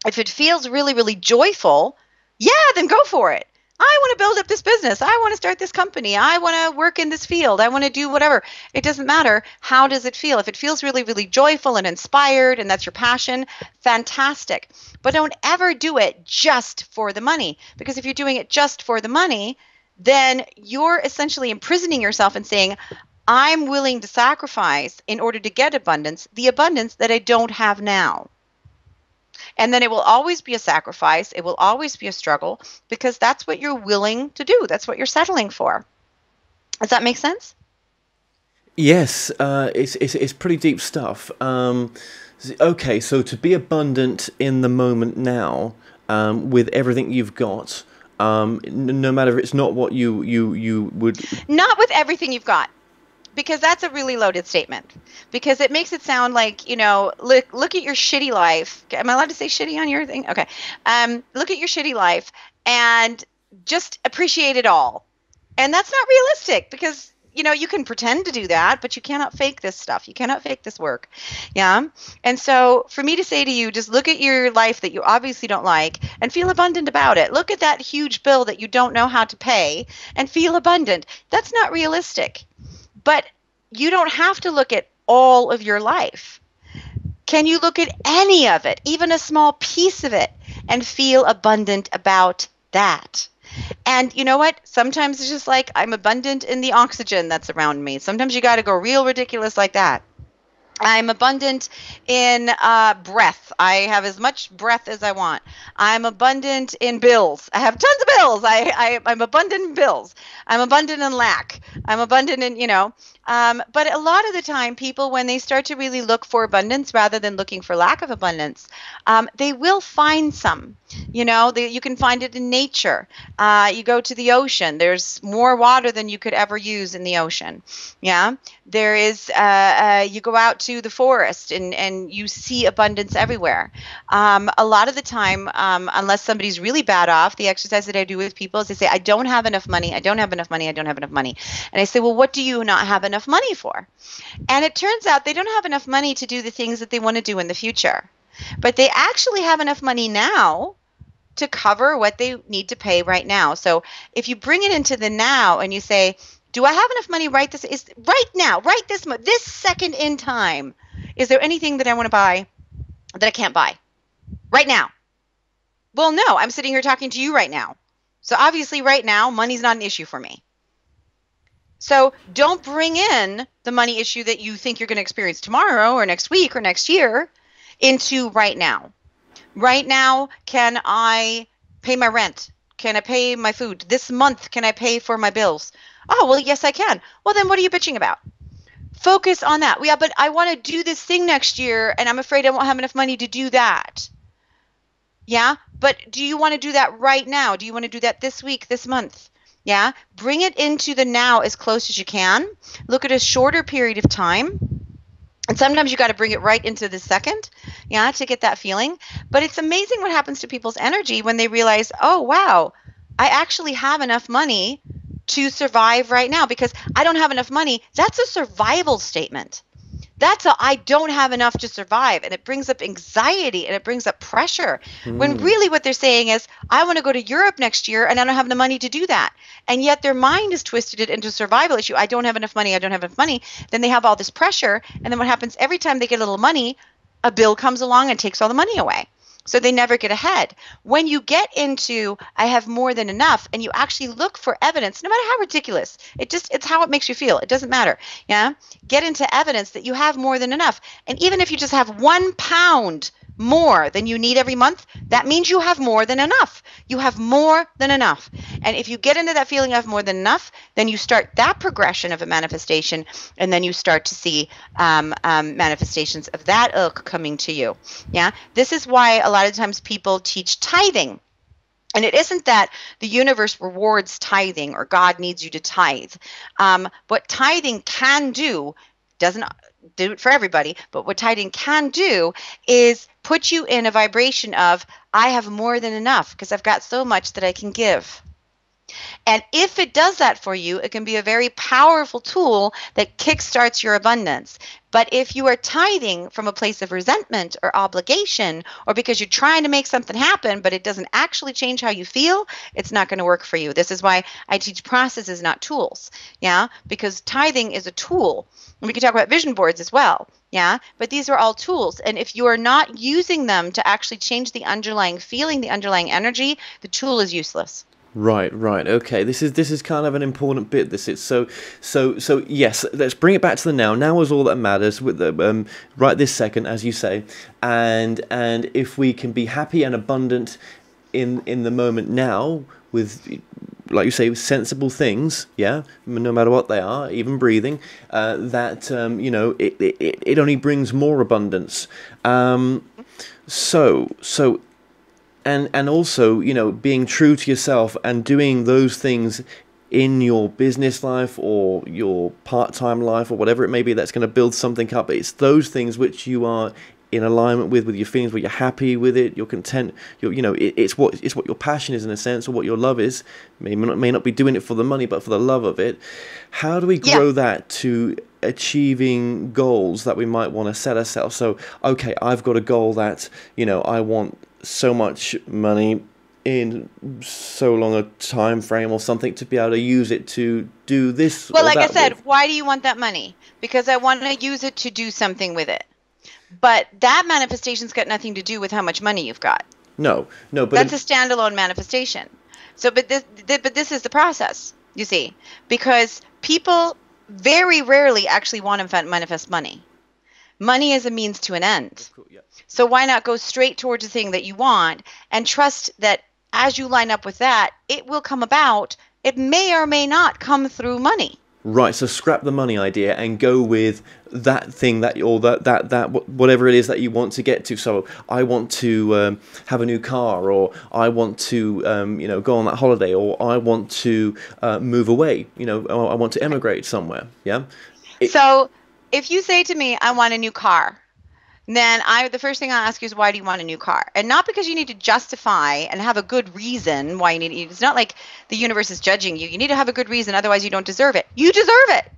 S6: If it feels really, really joyful, yeah, then go for it. I want to build up this business. I want to start this company. I want to work in this field. I want to do whatever. It doesn't matter. How does it feel? If it feels really, really joyful and inspired, and that's your passion, fantastic. But don't ever do it just for the money. Because if you're doing it just for the money, then you're essentially imprisoning yourself and saying, I'm willing to sacrifice in order to get abundance, the abundance that I don't have now. And then it will always be a sacrifice. It will always be a struggle, because that's what you're willing to do. That's what you're settling for. Does that make sense?
S1: Yes, it's pretty deep stuff. Okay, so to be abundant in the moment now, with everything you've got, no matter if it's not what you would...
S6: Not with everything you've got, because that's a really loaded statement. Because it makes it sound like, you know, look at your shitty life. Am I allowed to say shitty on your thing? Okay. Look at your shitty life and just appreciate it all. And that's not realistic, because you know, you can pretend to do that, but you cannot fake this stuff. You cannot fake this work. Yeah. And so for me to say to you, just look at your life that you obviously don't like and feel abundant about it. Look at that huge bill that you don't know how to pay and feel abundant. That's not realistic. But you don't have to look at all of your life. Can you look at any of it, even a small piece of it, and feel abundant about that? And you know what? Sometimes it's just like, I'm abundant in the oxygen that's around me. Sometimes you got to go real ridiculous like that. I'm abundant in breath. I have as much breath as I want. I'm abundant in bills. I have tons of bills. I'm abundant in bills. I'm abundant in lack. I'm abundant in, you know. But a lot of the time, people, when they start to really look for abundance rather than looking for lack of abundance, they will find some. You know, you can find it in nature. You go to the ocean. There's more water than you could ever use in the ocean. Yeah. There is, you go out to the forest and you see abundance everywhere. A lot of the time, unless somebody's really bad off, the exercise that I do with people is they say, I don't have enough money. I don't have enough money. I don't have enough money. And I say, well, what do you not have enough money for? And it turns out they don't have enough money to do the things that they want to do in the future. But they actually have enough money now to cover what they need to pay right now. So if you bring it into the now and you say, do I have enough money right now, right this second in time? Is there anything that I want to buy that I can't buy right now? Well, no, I'm sitting here talking to you right now. So obviously right now, money's not an issue for me. So don't bring in the money issue that you think you're going to experience tomorrow or next week or next year into right now. Right now, can I pay my rent? Can I pay my food? This month, can I pay for my bills? Oh, well, yes, I can. Well, then what are you bitching about? Focus on that. Yeah, but I want to do this thing next year, and I'm afraid I won't have enough money to do that. Yeah, but do you want to do that right now? Do you want to do that this week, this month? Yeah, bring it into the now as close as you can. Look at a shorter period of time. And sometimes you got to bring it right into the second, yeah, to get that feeling. But it's amazing what happens to people's energy when they realize, oh, wow, I actually have enough money to survive right now, because I don't have enough money. That's a survival statement. That's I don't have enough to survive. And it brings up anxiety and it brings up pressure. When really what they're saying is, I want to go to Europe next year and I don't have the money to do that. And yet their mind has twisted it into a survival issue. I don't have enough money. I don't have enough money. Then they have all this pressure. And then what happens every time they get a little money, a bill comes along and takes all the money away. So they never get ahead. When you get into, I have more than enough, and you actually look for evidence, no matter how ridiculous, it's how it makes you feel. It doesn't matter. Yeah. Get into evidence that you have more than enough. And even if you just have 1 pound more than you need every month, that means you have more than enough. You have more than enough. And if you get into that feeling of more than enough, then you start that progression of a manifestation, and then you start to see manifestations of that ilk coming to you. Yeah, this is why a lot of times people teach tithing. And it isn't that the universe rewards tithing or God needs you to tithe. What tithing can do, doesn't do it for everybody, but what tithing can do is put you in a vibration of, I have more than enough because I've got so much that I can give. And if it does that for you, it can be a very powerful tool that kickstarts your abundance. But if you are tithing from a place of resentment or obligation, or because you're trying to make something happen, but it doesn't actually change how you feel, it's not going to work for you. This is why I teach processes, not tools. Yeah, because tithing is a tool. And we can talk about vision boards as well. Yeah, but these are all tools. And if you are not using them to actually change the underlying feeling, the underlying energy, the tool is useless.
S1: Right. Okay. This is kind of an important bit. This is so yes. Let's bring it back to the now. Now is all that matters with the right this second, as you say, and if we can be happy and abundant in the moment now with like you say, sensible things, yeah, no matter what they are, even breathing, that, you know, it only brings more abundance. So, and also, you know, being true to yourself and doing those things in your business life or your part-time life or whatever it may be that's going to build something up. It's those things which you are in alignment with your feelings, where you're happy with it, you're content, you know, it's what your passion is in a sense, or what your love is. May not be doing it for the money, but for the love of it. How do we grow that to achieving goals that we might want to set ourselves? So, okay, I've got a goal that, you know, I want so much money in so long a time frame or something to be able to use it to do this.
S6: Well, like I said, why do you want that money? Because I want to use it to do something with it. But that manifestation's got nothing to do with how much money you've got.
S1: No, but
S6: that's a standalone manifestation. So, but this is the process, you see, because people very rarely actually want to manifest money. Money is a means to an end.
S1: Cool, yeah.
S6: So why not go straight towards the thing that you want and trust that as you line up with that, it will come about. It may or may not come through money.
S1: Right, so scrap the money idea and go with that thing that, or that whatever it is that you want to get to. So I want to have a new car, or I want to you know, go on that holiday, or I want to move away. You know, or I want to emigrate somewhere. Yeah.
S6: So if you say to me, I want a new car, then the first thing I'll ask you is, why do you want a new car? And not because you need to justify and have a good reason why you need it. It's not like the universe is judging you. You need to have a good reason, otherwise you don't deserve it. You deserve it.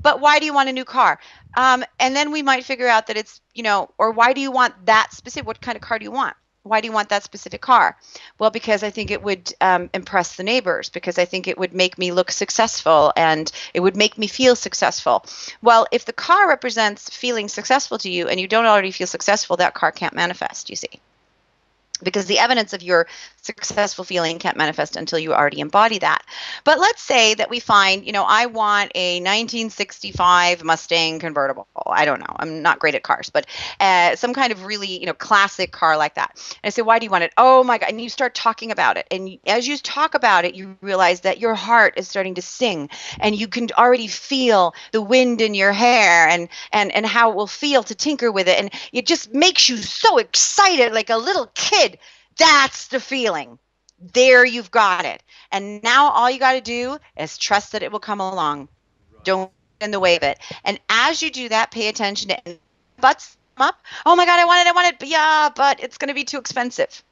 S6: But why do you want a new car? And then we might figure out that it's, you know, or why do you want that specific, what kind of car do you want? Why do you want that specific car? Well, because I think it would impress the neighbors, because I think it would make me look successful and it would make me feel successful. Well, if the car represents feeling successful to you and you don't already feel successful, that car can't manifest, you see. Because the evidence of your successful feeling can't manifest until you already embody that. But let's say that we find, you know, I want a 1965 Mustang convertible. I don't know. I'm not great at cars, but some kind of really, you know, classic car like that. And I say, why do you want it? Oh my God. And you start talking about it. And as you talk about it, you realize that your heart is starting to sing, and you can already feel the wind in your hair and how it will feel to tinker with it. And it just makes you so excited, like a little kid. That's the feeling. There, you've got it. And now all you got to do is trust that it will come along. Don't get in the way of it. And as you do that, pay attention to butts up. Oh my God, I want it. But yeah, but it's going to be too expensive.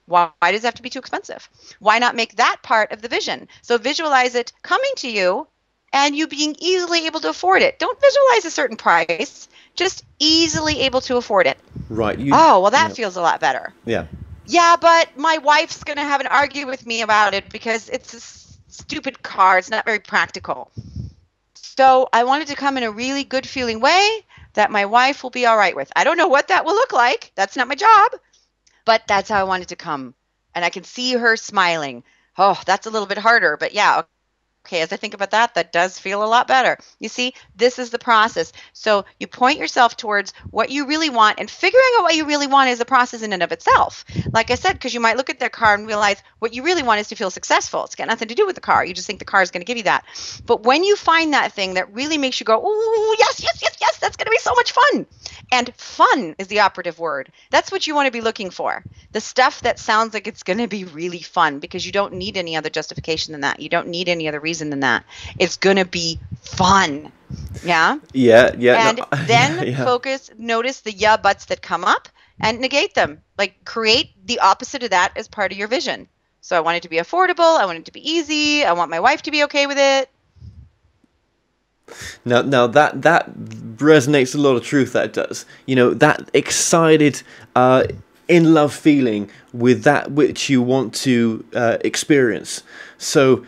S6: Why does it have to be too expensive? Why not make that part of the vision? So visualize it coming to you and you being easily able to afford it. Don't visualize a certain price. Just easily able to afford it.
S1: Right.
S6: That feels a lot better.
S1: Yeah.
S6: Yeah, but my wife's going to have an argument with me about it because it's a stupid car. It's not very practical. So I wanted to come in a really good feeling way that my wife will be all right with. I don't know what that will look like. That's not my job. But that's how I wanted to come. And I can see her smiling. Oh, that's a little bit harder. But yeah, okay, as I think about that, that does feel a lot better. You see, this is the process. So you point yourself towards what you really want, and figuring out what you really want is a process in and of itself. Like I said, because you might look at that car and realize what you really want is to feel successful. It's got nothing to do with the car. You just think the car is going to give you that. But when you find that thing that really makes you go, ooh, yes, yes, yes, yes, that's going to be so much fun. And fun is the operative word. That's what you want to be looking for. The stuff that sounds like it's going to be really fun, because you don't need any other justification than that. You don't need any other reason than that. It's going to be fun. Yeah?
S1: Yeah.
S6: And then focus, notice the yeah buts that come up and negate them. Like create the opposite of that as part of your vision. So I want it to be affordable. I want it to be easy. I want my wife to be okay with it.
S1: Now that resonates a lot of truth. That does. You know, that excited, in love feeling with that which you want to experience. So,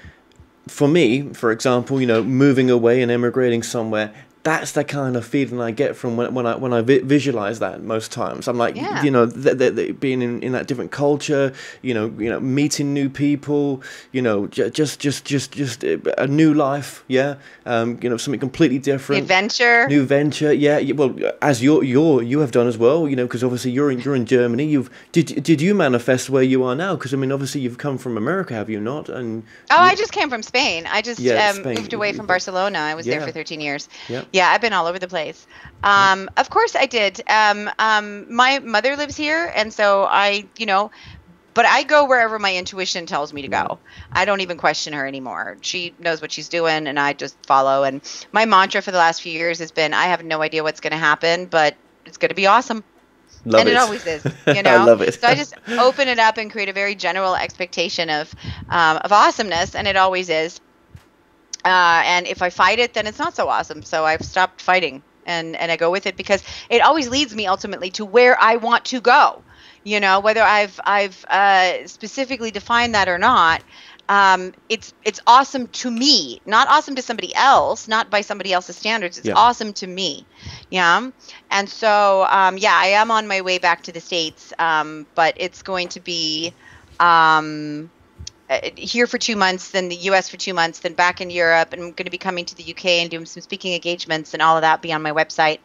S1: for me, for example, you know, moving away and emigrating somewhere, that's the kind of feeling I get from when I visualize that most times. I'm like,
S6: Yeah.
S1: you know, being in that different culture, you know, meeting new people, you know, just a new life, yeah, you know, something completely different. New venture, yeah. Well, as you have done as well, you know, because obviously you're in Germany. Did you manifest where you are now? Because I mean, obviously you've come from America, have you not? And
S6: I just came from Spain. I just
S1: Spain.
S6: moved away from Barcelona. I was there for 13 years.
S1: Yeah.
S6: Yeah, I've been all over the place. Of course I did. My mother lives here, and so but I go wherever my intuition tells me to go. I don't even question her anymore. She knows what she's doing, and I just follow. And my mantra for the last few years has been, I have no idea what's going to happen, but it's going to be awesome. It always is, you know.
S1: I love it.
S6: So I just open it up and create a very general expectation of awesomeness, and it always is. And if I fight it, then it's not so awesome. So I've stopped fighting, and I go with it, because it always leads me ultimately to where I want to go. You know, whether I've specifically defined that or not, it's awesome to me, not awesome to somebody else, not by somebody else's standards. It's awesome to me. Yeah. And so, I am on my way back to the States, but it's going to be here for 2 months, then the US for 2 months, then back in Europe. And I'm going to be coming to the UK and doing some speaking engagements, and all of that be on my website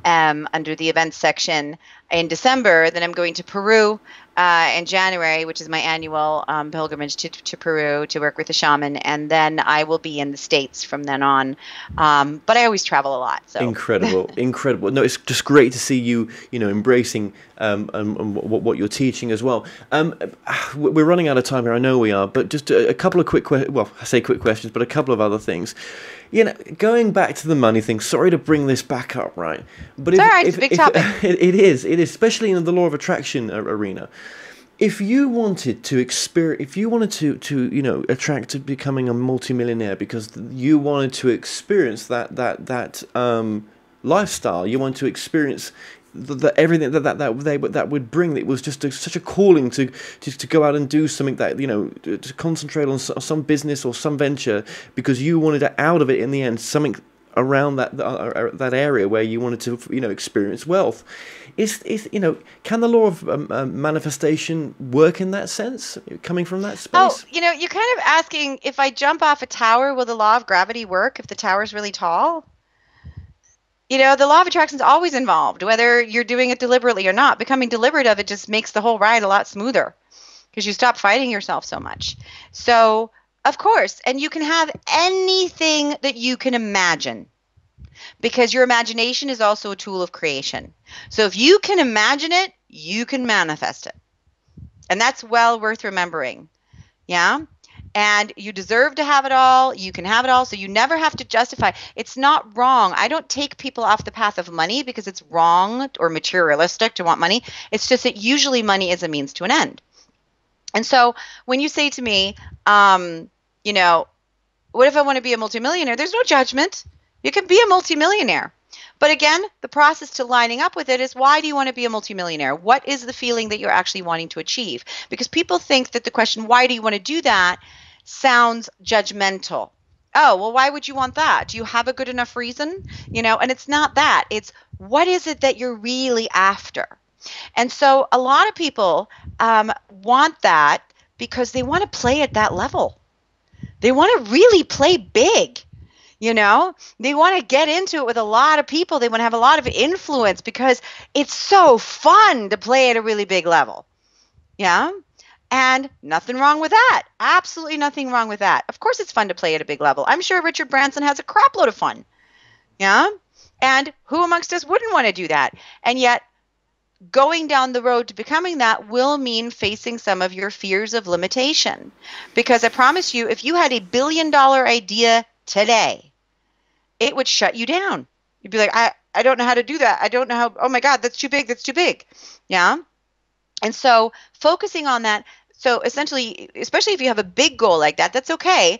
S6: under the events section. In December, then I'm going to Peru in January, which is my annual pilgrimage to Peru to work with a shaman. And then I will be in the States from then on. But I always travel a lot. So
S1: incredible. No, it's just great to see you, you know, embracing what you're teaching as well. We're running out of time here. I know we are, but just a couple of quick questions, but a couple of other things. You know, going back to the money thing, sorry to bring this back up, right? But
S6: it's a big topic.
S1: It is, especially in the law of attraction arena. If you wanted to you know, attract to becoming a multimillionaire because you wanted to experience that lifestyle, you want to experience everything that would bring, it was just such a calling to go out and do something that, you know, to concentrate on some business or some venture, because you wanted out of it in the end something around that area where you wanted to, you know, experience wealth. Is you know, can the law of manifestation work in that sense, coming from that space?
S6: Oh, you know, you're kind of asking, if I jump off a tower, will the law of gravity work if the tower's really tall? You know, the law of attraction is always involved, whether you're doing it deliberately or not. Becoming deliberate of it just makes the whole ride a lot smoother, because you stop fighting yourself so much. So, of course, and you can have anything that you can imagine, because your imagination is also a tool of creation. So if you can imagine it, you can manifest it. And that's well worth remembering. Yeah? And you deserve to have it all. You can have it all. So you never have to justify. It's not wrong. I don't take people off the path of money because it's wrong or materialistic to want money. It's just that usually money is a means to an end. And so when you say to me, you know, what if I want to be a multimillionaire? There's no judgment. You can be a multimillionaire. But again, the process to lining up with it is, why do you want to be a multimillionaire? What is the feeling that you're actually wanting to achieve? Because people think that the question, why do you want to do that, sounds judgmental. Oh, well, why would you want that? Do you have a good enough reason? You know, and it's not that. It's, what is it that you're really after? And so a lot of people want that because they want to play at that level. They want to really play big. You know, they want to get into it with a lot of people. They want to have a lot of influence because it's so fun to play at a really big level. Yeah. And nothing wrong with that. Absolutely nothing wrong with that. Of course, it's fun to play at a big level. I'm sure Richard Branson has a crap load of fun. Yeah. And who amongst us wouldn't want to do that? And yet, going down the road to becoming that will mean facing some of your fears of limitation. Because I promise you, if you had $1 billion idea today, it would shut you down. You'd be like, I don't know how to do that. I don't know how, oh my God, that's too big. That's too big. Yeah. And so focusing on that. So essentially, especially if you have a big goal like that, that's okay.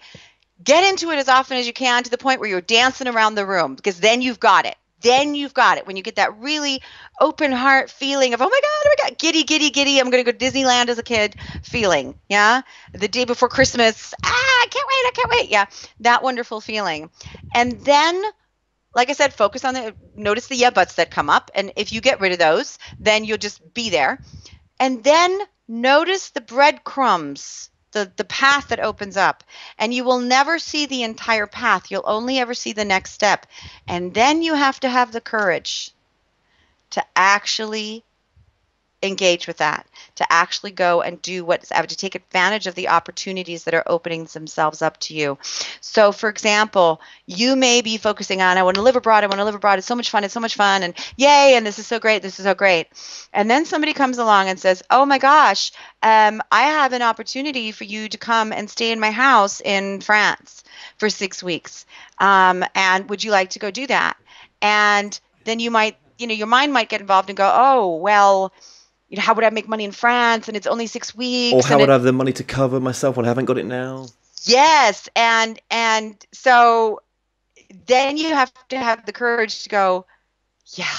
S6: Get into it as often as you can to the point where you're dancing around the room, because then you've got it. Then you've got it. When you get that really open heart feeling of, oh my God, giddy, giddy, giddy. I'm going to go to Disneyland as a kid feeling. Yeah. The day before Christmas. I can't wait. Yeah. That wonderful feeling. And then like I said, focus on notice the yeah buts that come up. And if you get rid of those, then you'll just be there. And then notice the breadcrumbs, the path that opens up. And you will never see the entire path. You'll only ever see the next step. And then you have to have the courage to actually engage with that, to actually go and do to take advantage of the opportunities that are opening themselves up to you. So, for example, you may be focusing on, I want to live abroad, it's so much fun, and yay, and this is so great. And then somebody comes along and says, oh my gosh, I have an opportunity for you to come and stay in my house in France for 6 weeks. And would you like to go do that? And then you might, your mind might get involved and go, oh, well, how would I make money in France? And it's only 6 weeks.
S1: Or how would I have the money to cover myself when I haven't got it now?
S6: Yes. And so then you have to have the courage to go, yeah,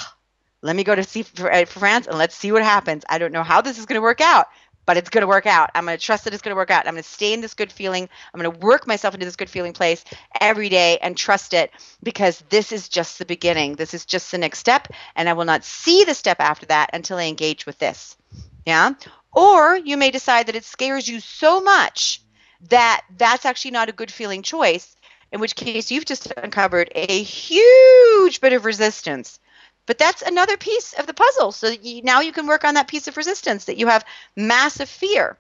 S6: let me go to see for France and let's see what happens. I don't know how this is going to work out, but it's going to work out. I'm going to trust that it's going to work out. I'm going to stay in this good feeling. I'm going to work myself into this good feeling place every day and trust it, because this is just the beginning. This is just the next step. And I will not see the step after that until I engage with this. Yeah. Or you may decide that it scares you so much that that's actually not a good feeling choice, in which case you've just uncovered a huge bit of resistance. But that's another piece of the puzzle. So now you can work on that piece of resistance, that you have massive fear.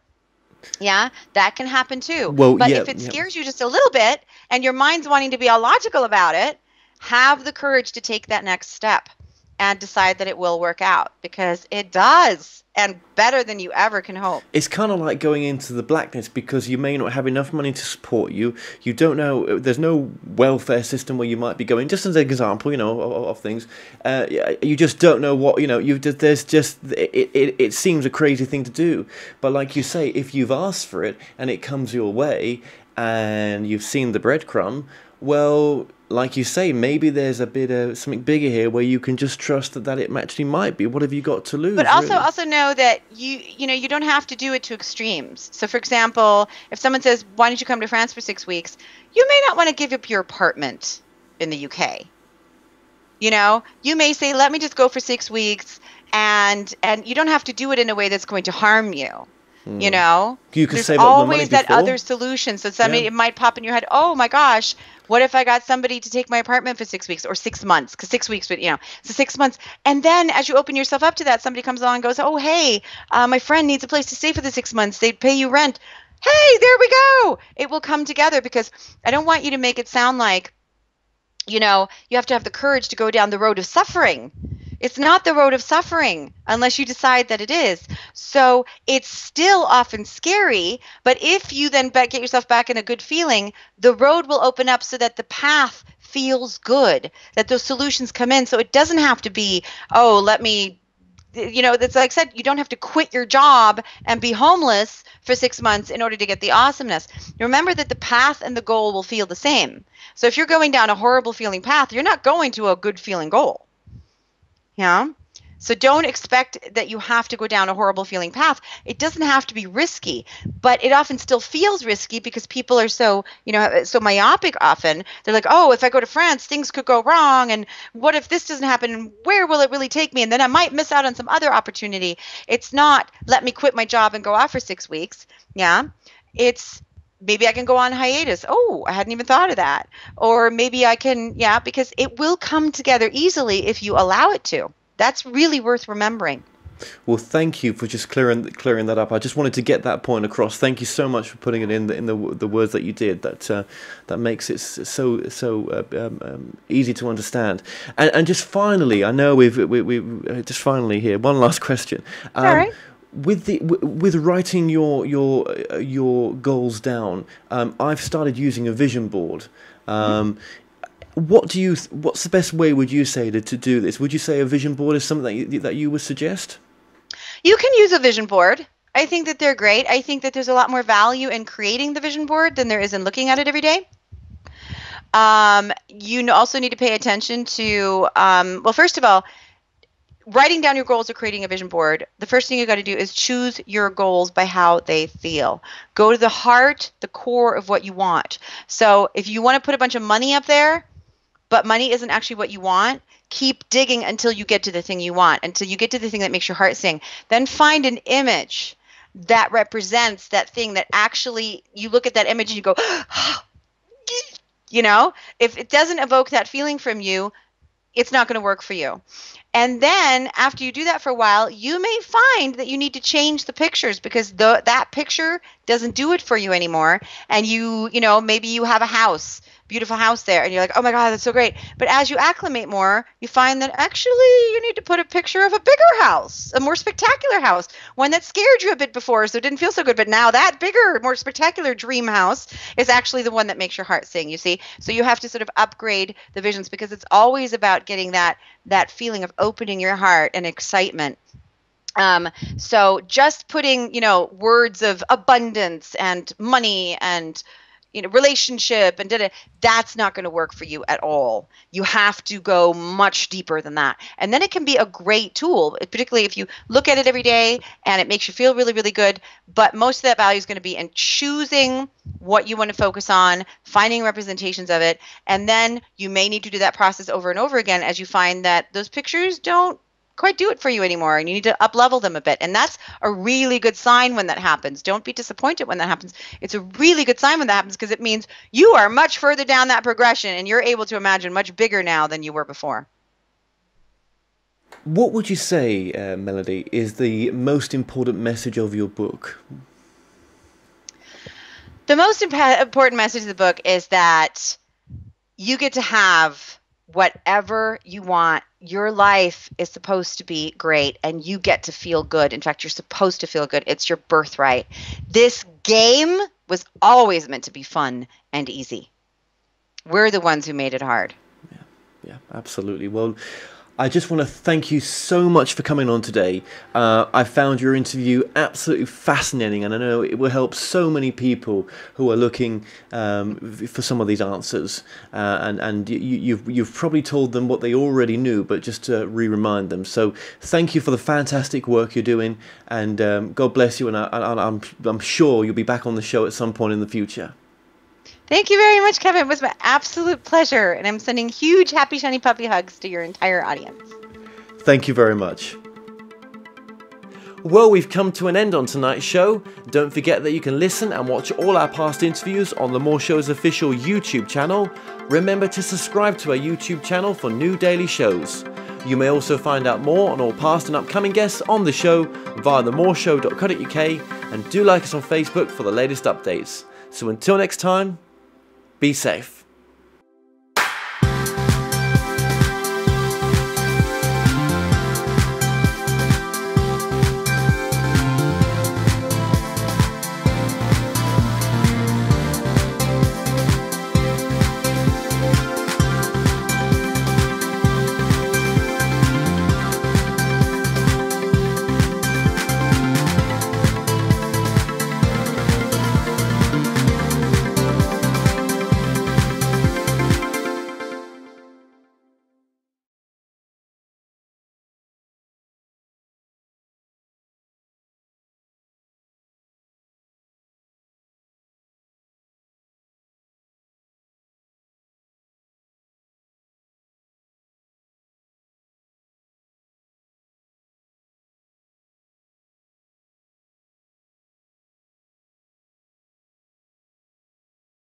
S6: Yeah, that can happen too.
S1: Well,
S6: but if it scares you just a little bit and your mind's wanting to be all logical about it, have the courage to take that next step and decide that it will work out, because it does, and better than you ever can hope.
S1: It's kind of like going into the blackness, because you may not have enough money to support you. You don't know, there's no welfare system where you might be going, just as an example, of things. You just don't know what, it seems a crazy thing to do. But like you say, if you've asked for it and it comes your way and you've seen the breadcrumb, well, like you say, maybe there's a bit of something bigger here where you can just trust that it actually might be. What have you got to lose?
S6: But also know that you don't have to do it to extremes. So, for example, if someone says, "Why don't you come to France for 6 weeks?" you may not want to give up your apartment in the UK. You may say, "Let me just go for 6 weeks," and you don't have to do it in a way that's going to harm you. You can
S1: There's
S6: save always that other solution. So it might pop in your head, oh my gosh, what if I got somebody to take my apartment for 6 weeks or 6 months? Because 6 weeks, so 6 months. And then as you open yourself up to that, somebody comes along and goes, oh, hey, my friend needs a place to stay for the 6 months. They'd pay you rent. Hey, there we go. It will come together, because I don't want you to make it sound like, you have to have the courage to go down the road of suffering. It's not the road of suffering unless you decide that it is. So it's still often scary, but if you then get yourself back in a good feeling, the road will open up so that the path feels good, that those solutions come in. So it doesn't have to be, oh, let me, that's like I said, you don't have to quit your job and be homeless for 6 months in order to get the awesomeness. Remember that the path and the goal will feel the same. So if you're going down a horrible feeling path, you're not going to a good feeling goal. Yeah. So don't expect that you have to go down a horrible feeling path. It doesn't have to be risky, but it often still feels risky because people are so myopic often. They're like, oh, if I go to France, things could go wrong. And what if this doesn't happen? And where will it really take me? And then I might miss out on some other opportunity. It's not, let me quit my job and go off for 6 weeks. Yeah. It's, maybe I can go on hiatus. Oh, I hadn't even thought of that. Or maybe I can, because it will come together easily if you allow it to. That's really worth remembering.
S1: Well, thank you for just clearing that up. I just wanted to get that point across. Thank you so much for putting it in the words that you did. That makes it so easy to understand. And just finally, I know we just finally here. One last question.
S6: All right.
S1: With writing your goals down, I've started using a vision board. What's the best way, would you say, to do this? Would you say a vision board is something that you would suggest?
S6: You can use a vision board. I think that they're great. I think that there's a lot more value in creating the vision board than there is in looking at it every day. You also need to pay attention to, well, first of all, writing down your goals or creating a vision board, the first thing you got to do is choose your goals by how they feel. Go to the heart, the core of what you want. So if you want to put a bunch of money up there, but money isn't actually what you want, keep digging until you get to the thing you want, until you get to the thing that makes your heart sing. Then find an image that represents that thing that actually, you look at that image and you go, you know, if it doesn't evoke that feeling from you, it's not going to work for you. And then after you do that for a while, you may find that you need to change the pictures because that picture doesn't do it for you anymore. And you know, maybe you have a house, beautiful house there, and you're like, oh my God, that's so great. But as you acclimate more, you find that actually you need to put a picture of a bigger house, a more spectacular house, one that scared you a bit before, so it didn't feel so good. But now that bigger, more spectacular dream house is actually the one that makes your heart sing, you see? So you have to sort of upgrade the visions because it's always about getting that feeling of opening your heart and excitement. So just putting, you know, words of abundance and money and, you know, relationship and that's not going to work for you at all. You have to go much deeper than that. And then it can be a great tool, particularly if you look at it every day and it makes you feel really, really good. But most of that value is going to be in choosing what you want to focus on, finding representations of it. And then you may need to do that process over and over again as you find that those pictures don't quite do it for you anymore and you need to up level them a bit. And that's a really good sign when that happens. Don't be disappointed when that happens. It's a really good sign when that happens because it means you are much further down that progression and you're able to imagine much bigger now than you were before.
S1: What would you say, Melody, is the most important message of your book?
S6: The most important message of the book is that you get to have whatever you want. Your life is supposed to be great and you get to feel good. In fact, you're supposed to feel good. It's your birthright. This game was always meant to be fun and easy. We're the ones who made it hard.
S1: Yeah, absolutely. Well, I just want to thank you so much for coming on today. I found your interview absolutely fascinating, and I know it will help so many people who are looking for some of these answers. And you've probably told them what they already knew, but just to re-remind them. So thank you for the fantastic work you're doing, and God bless you. And I'm sure you'll be back on the show at some point in the future.
S6: Thank you very much, Kevin. It was my absolute pleasure. And I'm sending huge happy, shiny puppy hugs to your entire audience.
S1: Thank you very much. Well, we've come to an end on tonight's show. Don't forget that you can listen and watch all our past interviews on The More Show's official YouTube channel. Remember to subscribe to our YouTube channel for new daily shows. You may also find out more on all past and upcoming guests on the show via themoreshow.co.uk, and do like us on Facebook for the latest updates. So until next time, be safe.